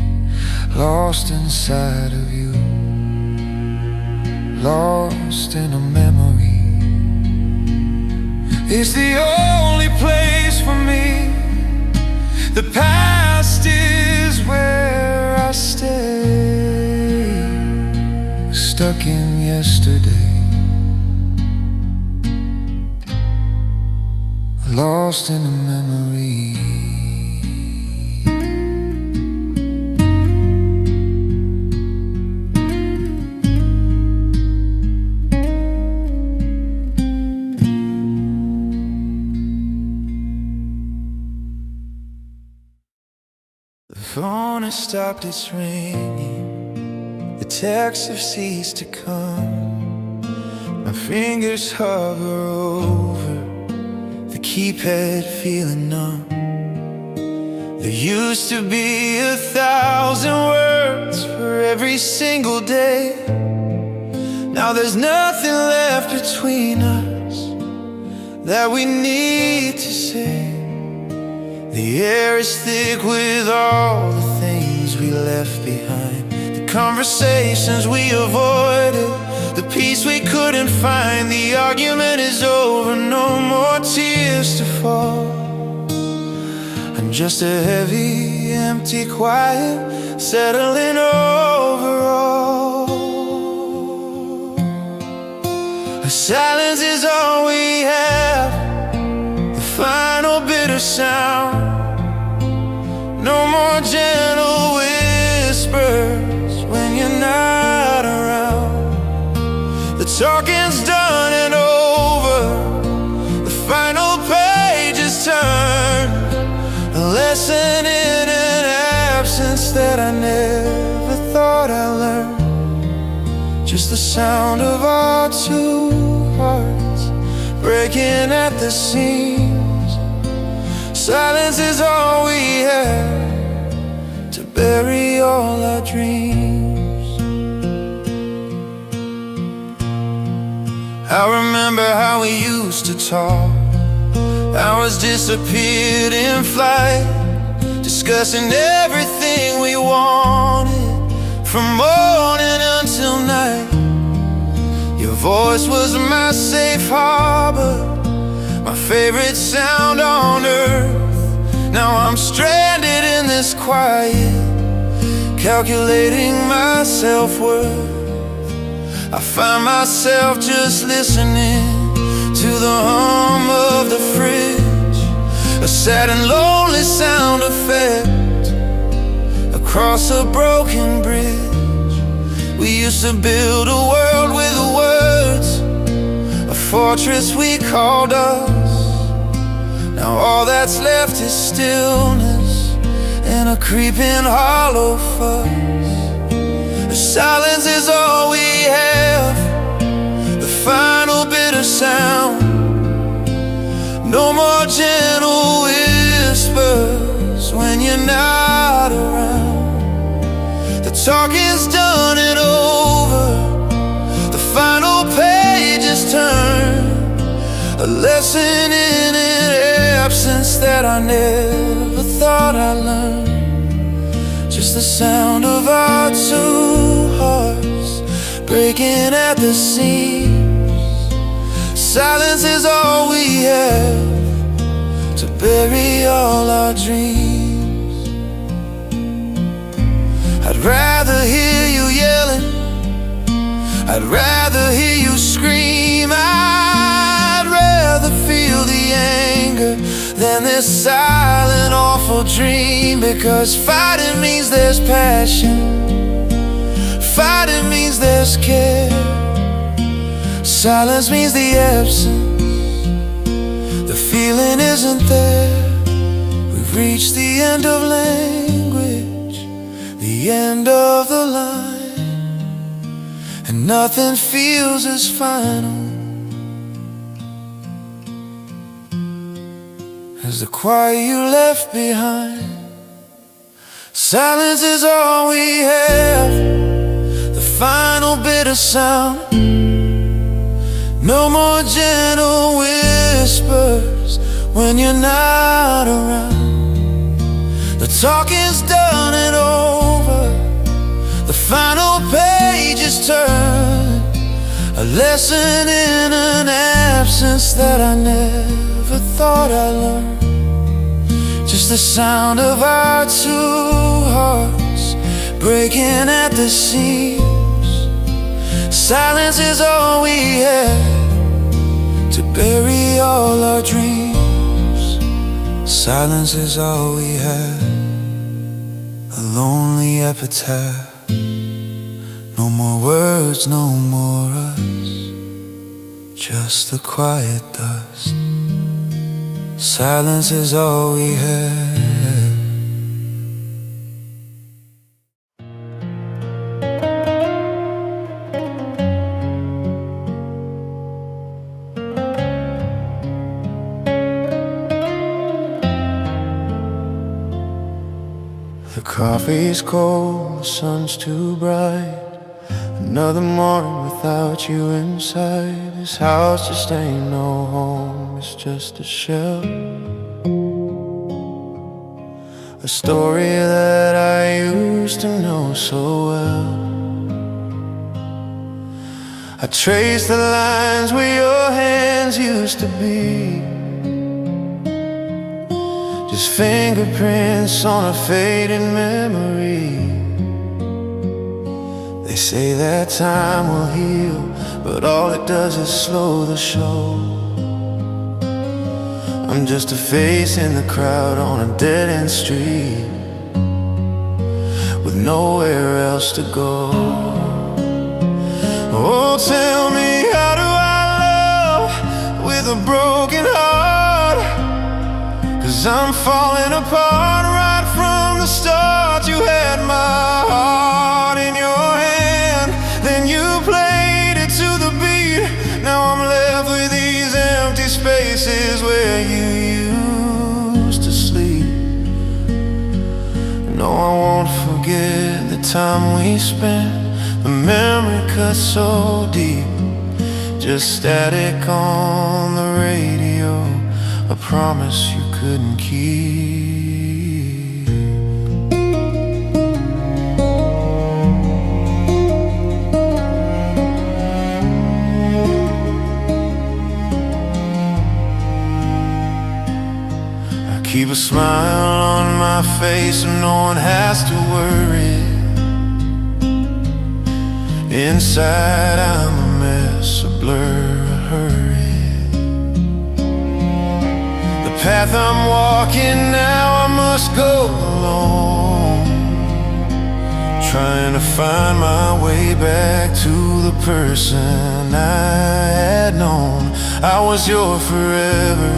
lost inside of you, lost in a memory. It's the only place for me. The past is where I stay, stuck in yesterday, lost in a memory. The phone has stopped its ringing, the texts have ceased to come. My fingers hover over the keypad, feeling numb. There used to be 1,000 words for every single day. Now there's nothing left between us that we need to say. The air is thick with all the things we left behind, the conversations we avoided, the peace we couldn't find. The argument is over, no more tears to fall, and just a heavy, empty quiet settling over all. Silence is all we have, the final bitter sound. No more gentle whispers when you're not around. The talking's done and over, the final page is turned. A lesson in an absence that I never thought I'd learn. Just the sound of our two hearts breaking at the seams. Silence is all we have to bury all our dreams. I remember how we used to talk, hours disappeared in flight, discussing everything we wanted from morning until night. Your voice was my safe harbor, my favorite sound on earth. Now I'm stranded in this quiet, calculating my self-worth. I find myself just listening to the hum of the fridge, a sad and lonely sound effect across a broken bridge. We used to build a world with words, a fortress we called us. Now all that's left is stillness and a creeping hollow fuss. The silence is all we have, the final bitter sound. No more gentle whispers when you're not around. The talking's done and over, the final page is turned, a lesson in an absence that I never thought I'd learn. Just the sound of our two hearts breaking at the seams. Silence is all we have to bury all our dreams. I'd rather hear you yelling, I'd rather hear you scream. I'd rather feel the anger than this silent, awful dream. Because fighting means there's passion, fighting means there's care. Silence means the absence, the feeling isn't there. We've reached the end of language, the end of the line, and nothing feels as final as the quiet you left behind. Silence is all we have, the final bitter sound. No more gentle whispers when you're not around. The talking's done and over, the final page is turned, a lesson in an absence that I never thought I'd learn. Just the sound of our two hearts breaking at the seams. Silence is all we have to bury all our dreams. Silence is all we have, a lonely epitaph. No more words, no more us, just the quiet dust. Silence is all we have. The coffee's cold, the sun's too bright. Another morning without you inside. This house just ain't no home, it's just a shell. A story that I used to know so well. I traced the lines where your hands used to be, just fingerprints on a fading memory. They say that time will heal, but all it does is slow the show. I'm just a face in the crowd on a dead-end street, with nowhere else to go. Oh, tell me, how do I love with a broken heart? 'Cause I'm falling apart right from the start. You had my heart in your hand, then you played it to the beat. Now I'm left with these empty spaces where you used to sleep. No, I won't forget the time we spent. The memory cuts so deep, just static on the radio, a promise you couldn't keep. I Keep a smile on my face so no one has to worry. Inside I'm a mess, a blur, a hurry. The path I'm walking now I must go alone, trying to find my way back to the person I had known. I was your forever,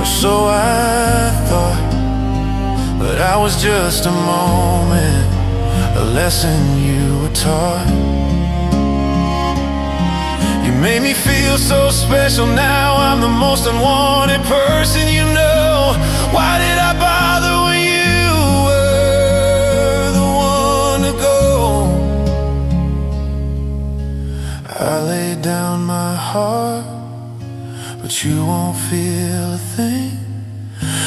or so I thought, but I was just a moment, a lesson you were taught. You made me feel so special, now I'm the most unwanted person you know. Why did I bother when you were the one to go? I laid down my heart, but you won't feel a thing.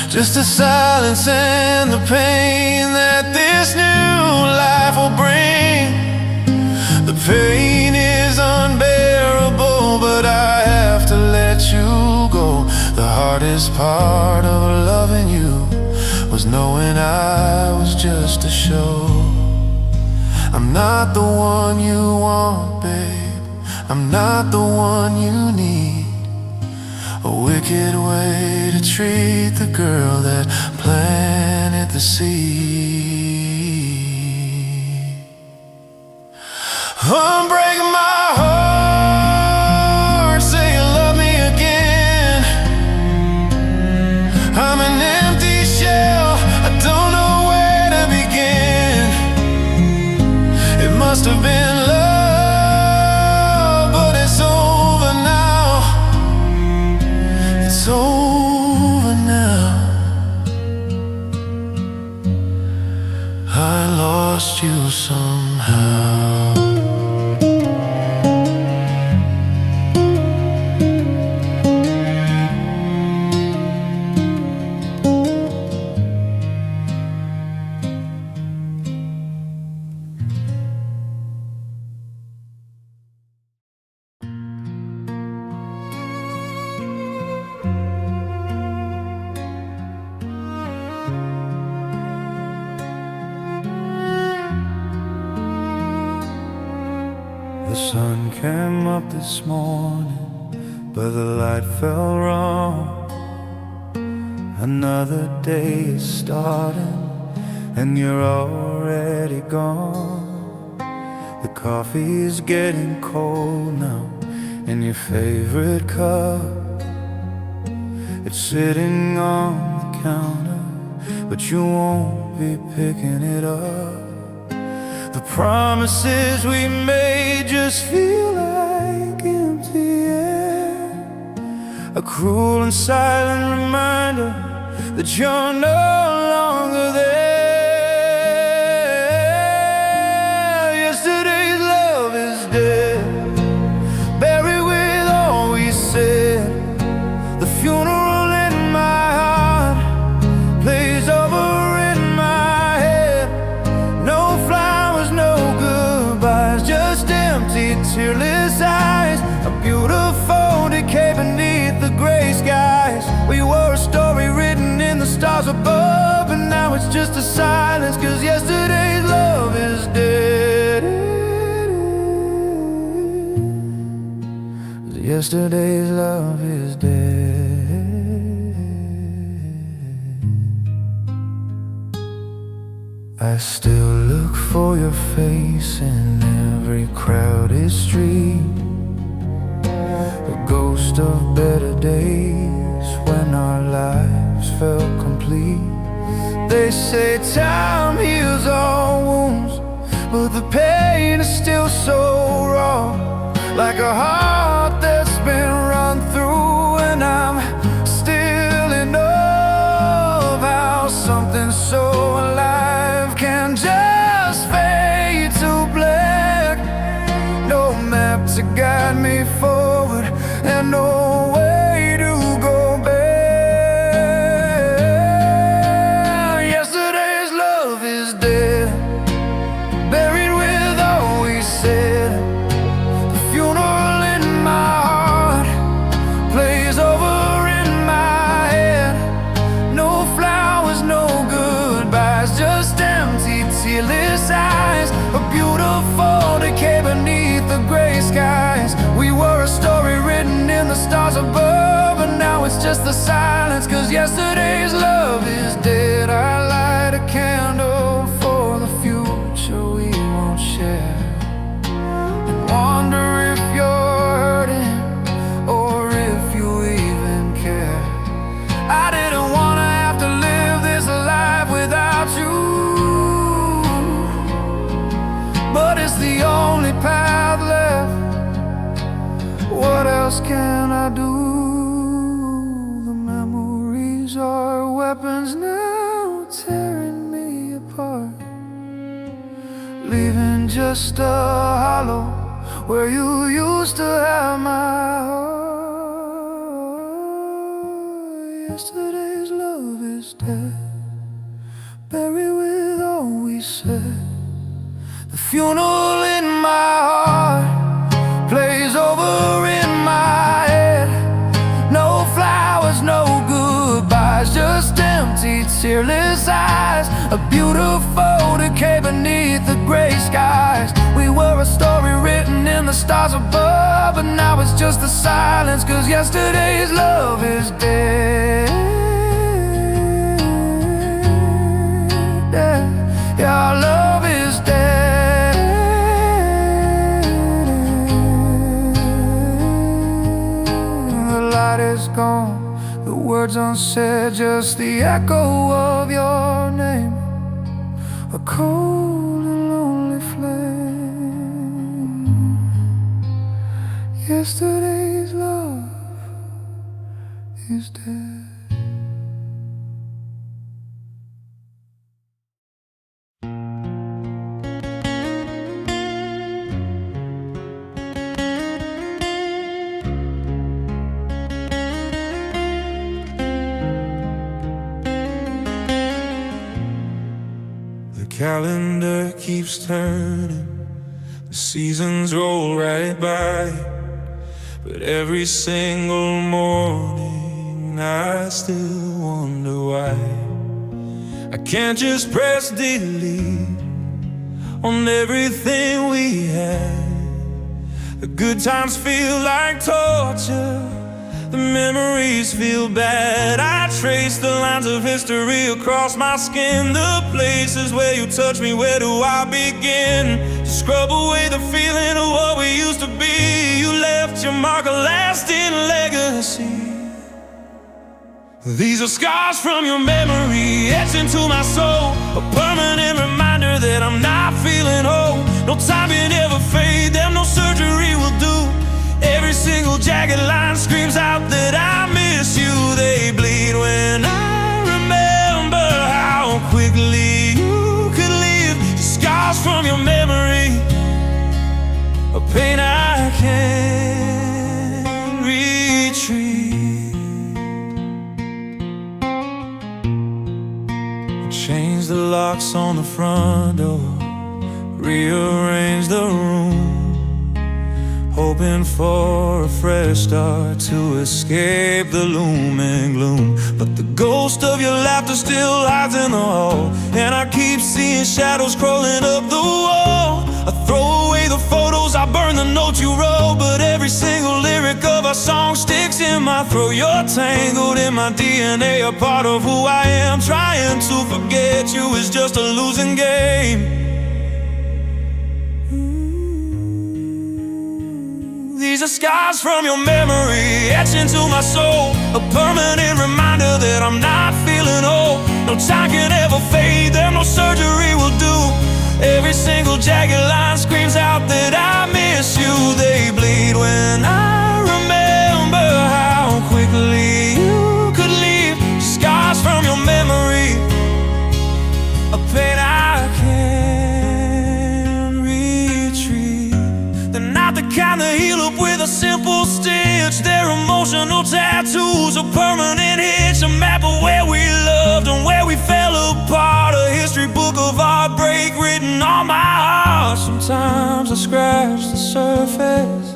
Just the silence and the pain that this new life will bring. The pain is unbearable, but I have to let you go. The hardest part of loving you was knowing I was just a show. I'm not the one you want, babe, I'm not the one you need. A wicked way to treat the girl that planted the seed. I'm breaking my heart, say you love me again. I'm an empty shell, I don't know where to begin. It must have been love, but it's over now. It's over now. I lost you somehow. The sun came up this morning, but the light fell wrong. Another day is starting, and you're already gone. The coffee's getting cold now in your favorite cup. It's sitting on the counter, but you won't be picking it up. The promises we made just feel like empty air, a cruel and silent reminder that you're no longer there. Yesterday's love is dead, buried with all we said. The funeral in my heart plays over in my head. No flowers, no goodbyes, just empty, tearless eyes. A beautiful decay beneath the gray skies. We were a story written in the stars above, and now it's just a silence, 'cause yesterday's love is dead. Yesterday's love is dead. I still look for your face in every crowded street, a ghost of better days when our lives felt complete. They say time heals all wounds, but the pain is still so raw, like a heart that's been run through. And I'm still in awe of how something so alive can just fade to black. No map to guide me forward, and no way to go back. Yesterday's love is dead, buried with all we said. The funeral in just the silence, 'cause yesterday's love is dead. I light a candle for the future we won't share, and wonder if you're hurting or if you even care. I didn't wanna have to live this life without you, but it's the only path left. What else can I do? The memories are weapons now, tearing me apart, leaving just a hollow where you used to have my heart. Yesterday's love is dead, buried with all we said. The funeral in my heart plays over in my head. No flowers, no goodbyes, just empty, tearless eyes. A beautiful decay beneath the gray skies. We were a story written in the stars above, but now it's just the silence, 'cause yesterday's love is dead. Yeah, our love is dead. The light is gone, the words unsaid, just the echo of your name, a cold and lonely flame. Yesterday's love is dead. The calendar keeps turning, the seasons roll right by, but every single morning I still wonder why. I can't just press delete on everything we had. The good times feel like torture, the memories feel bad. I trace the lines of history across my skin, the places where you touch me, where do I begin? To scrub away the feeling of what we used to be. You left your mark, a lasting legacy. These are scars from your memory, etched into my soul, a permanent reminder that I'm not feeling whole. No time can ever fade them, no surgery will do. Every single jagged line screams out that I miss you. They bleed when I remember how quickly you could leave. Scars from your memory, a pain I can't retrieve. Change the locks on the front door, rearrange the room, hoping for a fresh start to escape the looming gloom. But the ghost of your laughter still hides in the hall, and I keep seeing shadows crawling up the wall. I throw away the photos, I burn the notes you wrote, but every single lyric of our song sticks in my throat. You're tangled in my DNA, a part of who I am. Trying to forget you is just a losing game. These are scars from your memory, etched into my soul, a permanent reminder that I'm not feeling whole. No time can ever fade them, no surgery will do. Every single jagged line screams out that I miss you. They bleed when I remember how quickly you could leave. Scars from your memory, a pain I can't retrieve. They're not the kind that heal up with a simple stitch. They're emotional tattoos, a permanent hitch, a map of where we loved and where we fell apart. A history book of heartbreak written on my heart. Sometimes I scratch the surface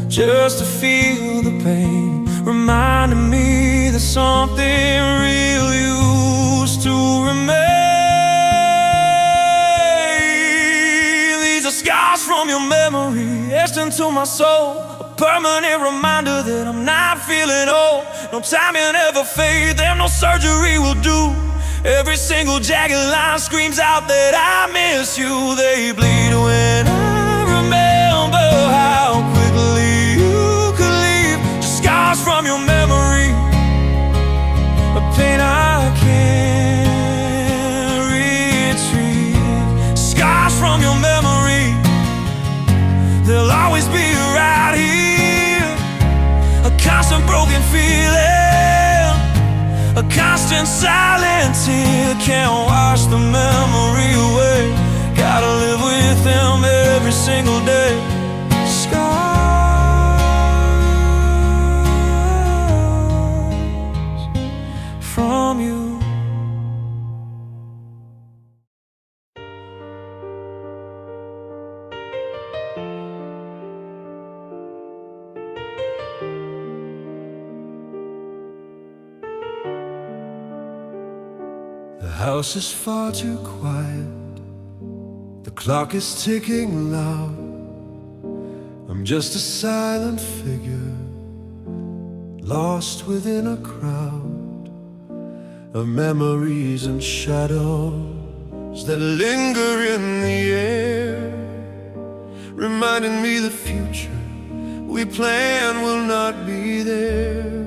just to feel the pain, reminding me that something real used to remain. These are scars from your memory, etched into my soul, a permanent reminder that I'm not feeling old. No timing ever fade, there no surgery will do. Every single jagged line screams out that I miss you. They bleed when I remember how quickly you could leave. Just scars from your memory, a pain I can't retrieve. Scars from your memory, they'll always be right here. A constant broken feeling, a constant silent tear can't wash the memory away. Gotta live with them every single day. Scars from you. The house is far too quiet, the clock is ticking loud. I'm just a silent figure, lost within a crowd of memories and shadows that linger in the air, reminding me the future we plan will not be there.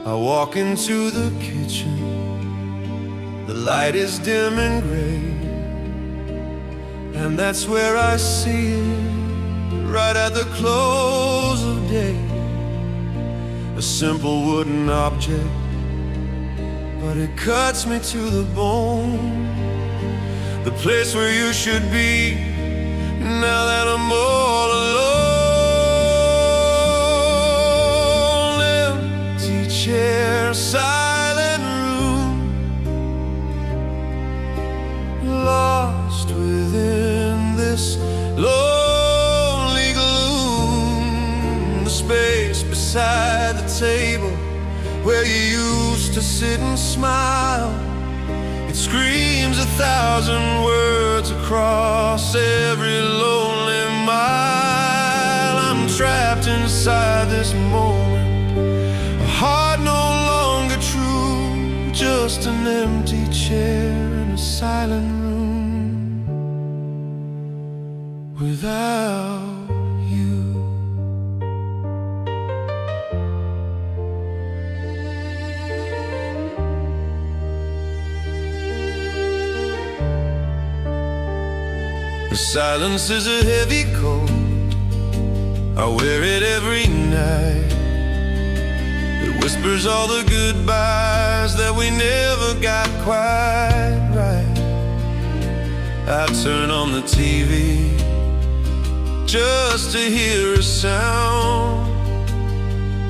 I walk into the kitchen, the light is dim and gray, and that's where I see it, right at the close of day. A simple wooden object, but it cuts me to the bone. The place where you should be, now that I'm all alone. Empty chair, silent room, lost within this lonely gloom. The space beside the table where you used to sit and smile, it screams 1,000 words across every lonely mile. I'm trapped inside this moment, a heart no longer true, just an empty chair in a silent room without you. The silence is a heavy coat, I wear it every night. It whispers all the goodbyes that we never got quite right. I turn on the TV just to hear a sound,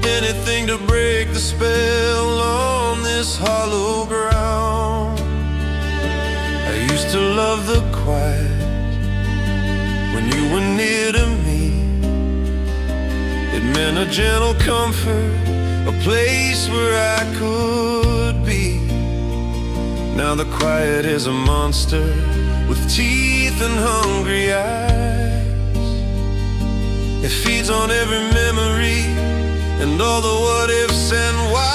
anything to break the spell on this hollow ground. I used to love the quiet when you were near to me. It meant a gentle comfort, a place where I could be. Now the quiet is a monster with teeth and hungry eyes. It feeds on every memory and all the what ifs and whys.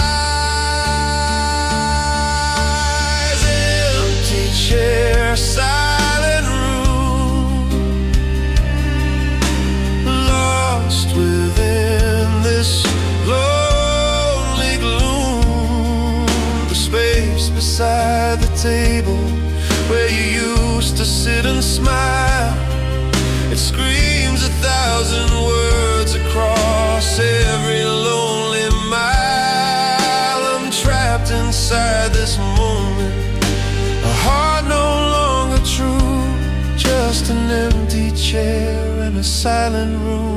Empty chair, silent room, lost within this lonely gloom. The space beside the table where you used to sit and smile, it screams 1,000 words across every lonely mile. I'm trapped inside this moment, a heart no longer true, just an empty chair in a silent room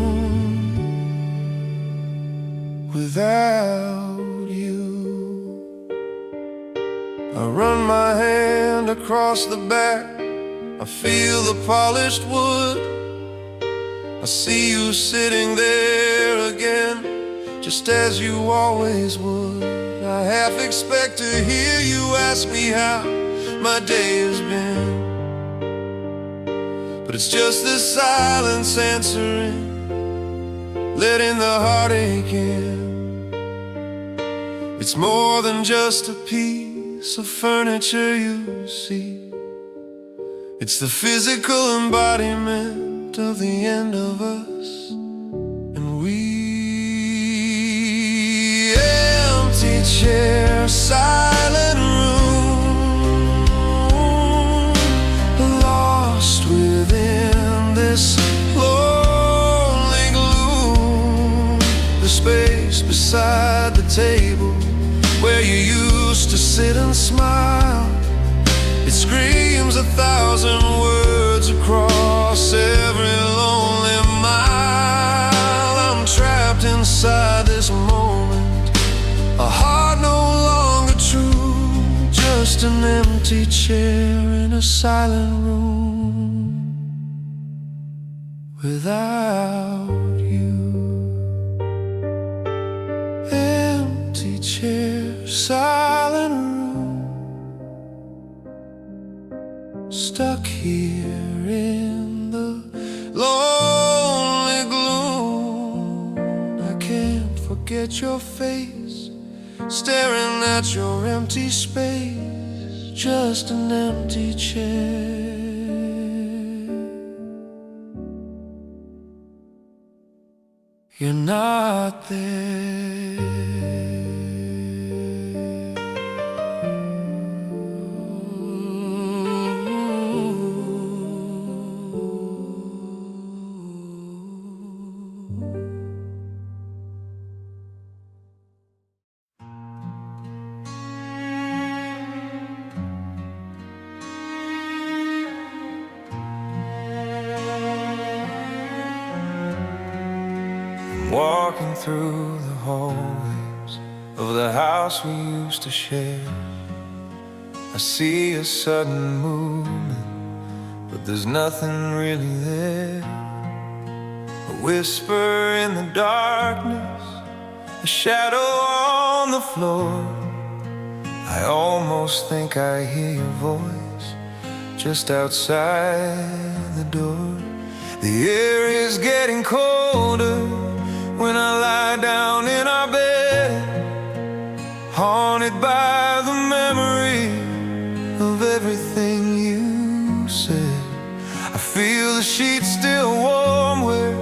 without you. I run my hand across the back, I feel the polished wood. I see you sitting there again, just as you always would. I half expect to hear you ask me how my day has been, but it's just the silence answering letting the heartache in. It's more than just a piece of furniture you see. It's the physical embodiment of the end of us and we. Empty chair, silent room, lost within this lonely gloom. The space beside the table where you used to sit and smile, it screams 1,000 words across every lonely mile. I'm trapped inside this moment, a heart no longer true, just an empty chair in a silent room without you. Empty chair, silent room, stuck here in the lonely gloom. I can't forget your face, staring at your empty space, just an empty chair. You're not there. Walking through the hallways of the house we used to share, I see a sudden movement, but there's nothing really there. A whisper in the darkness, a shadow on the floor. I almost think I hear your voice just outside the door. The air is getting colder when I lie down in our bed, haunted by the memory of everything you said. I feel the sheets still warm where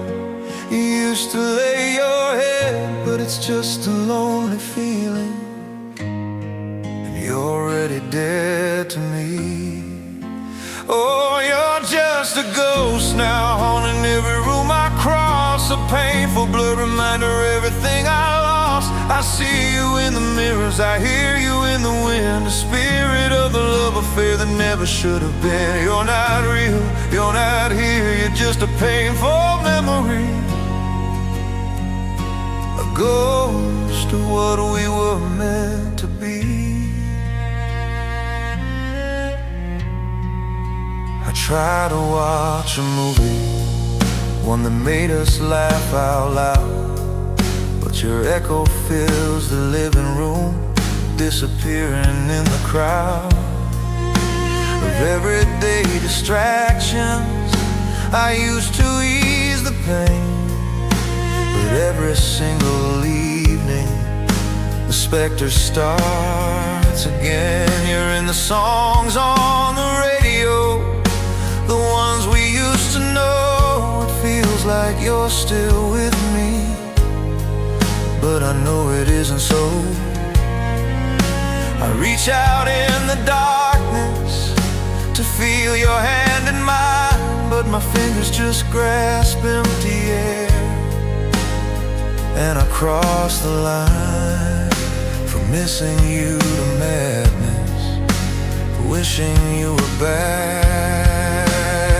you used to lay your head, but it's just a lonely feeling, and you're already dead to me. Oh, you're just a ghost now, haunting every room I cross, a painful blur reminder of everything I lost. I see you in the mirrors, I hear you in the wind, the spirit of the love affair that never should have been. You're not real, you're not here, you're just a painful memory, a ghost of what we were meant to be. I try to watch a movie, one that made us laugh out loud, but your echo fills the living room, disappearing in the crowd of everyday distractions. I used to ease the pain, but every single evening the specter starts again. You're in the songs on the radio, the ones we used to know. It feels like you're still with me, but I know it isn't so. I reach out in the darkness to feel your hand in mine, but my fingers just grasp empty air, and I cross the line from missing you to madness, wishing you were back.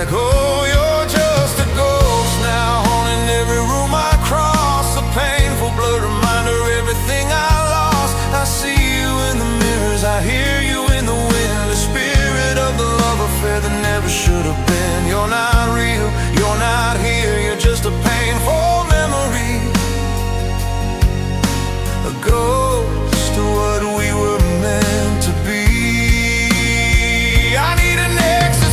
Oh, you're just a ghost now, haunting every room I cross, a painful blurred reminder of everything I lost. I see you in the mirrors, I hear you in the wind, the spirit of the love affair that never should have been. You're not real, you're not here, you're just a painful memory, a ghost of what we were meant to be. I need an exit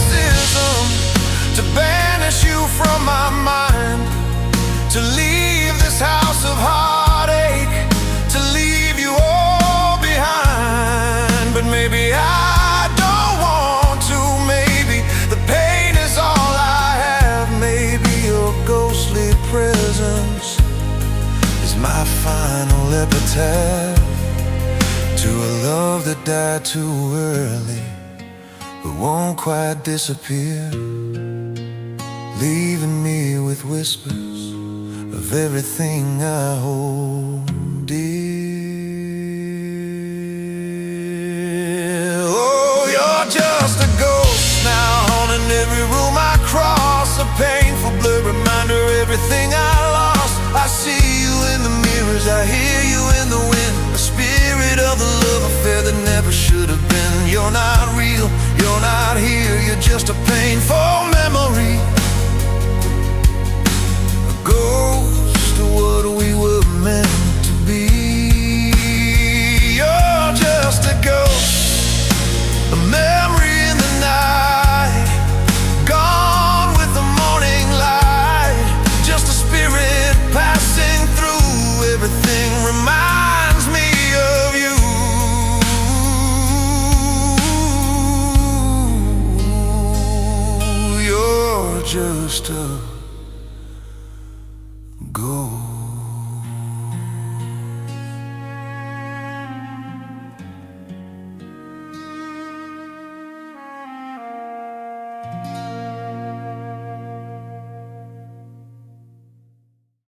my final epitaph to a love that died too early, but won't quite disappear, leaving me with whispers of everything I hold dear. Oh, you're just a ghost now, haunting every room I cross, a painful blur reminder of everything I lost. I see you in the mirrors, I hear you in the wind, the spirit of the love affair that never should have been. You're not real, you're not here, you're just a painful memory, a ghost of what we were meant to be. You're just a ghost, a memory in the night, gone with the morning light, just a spirit passing through. Everything reminds me of you. You're just a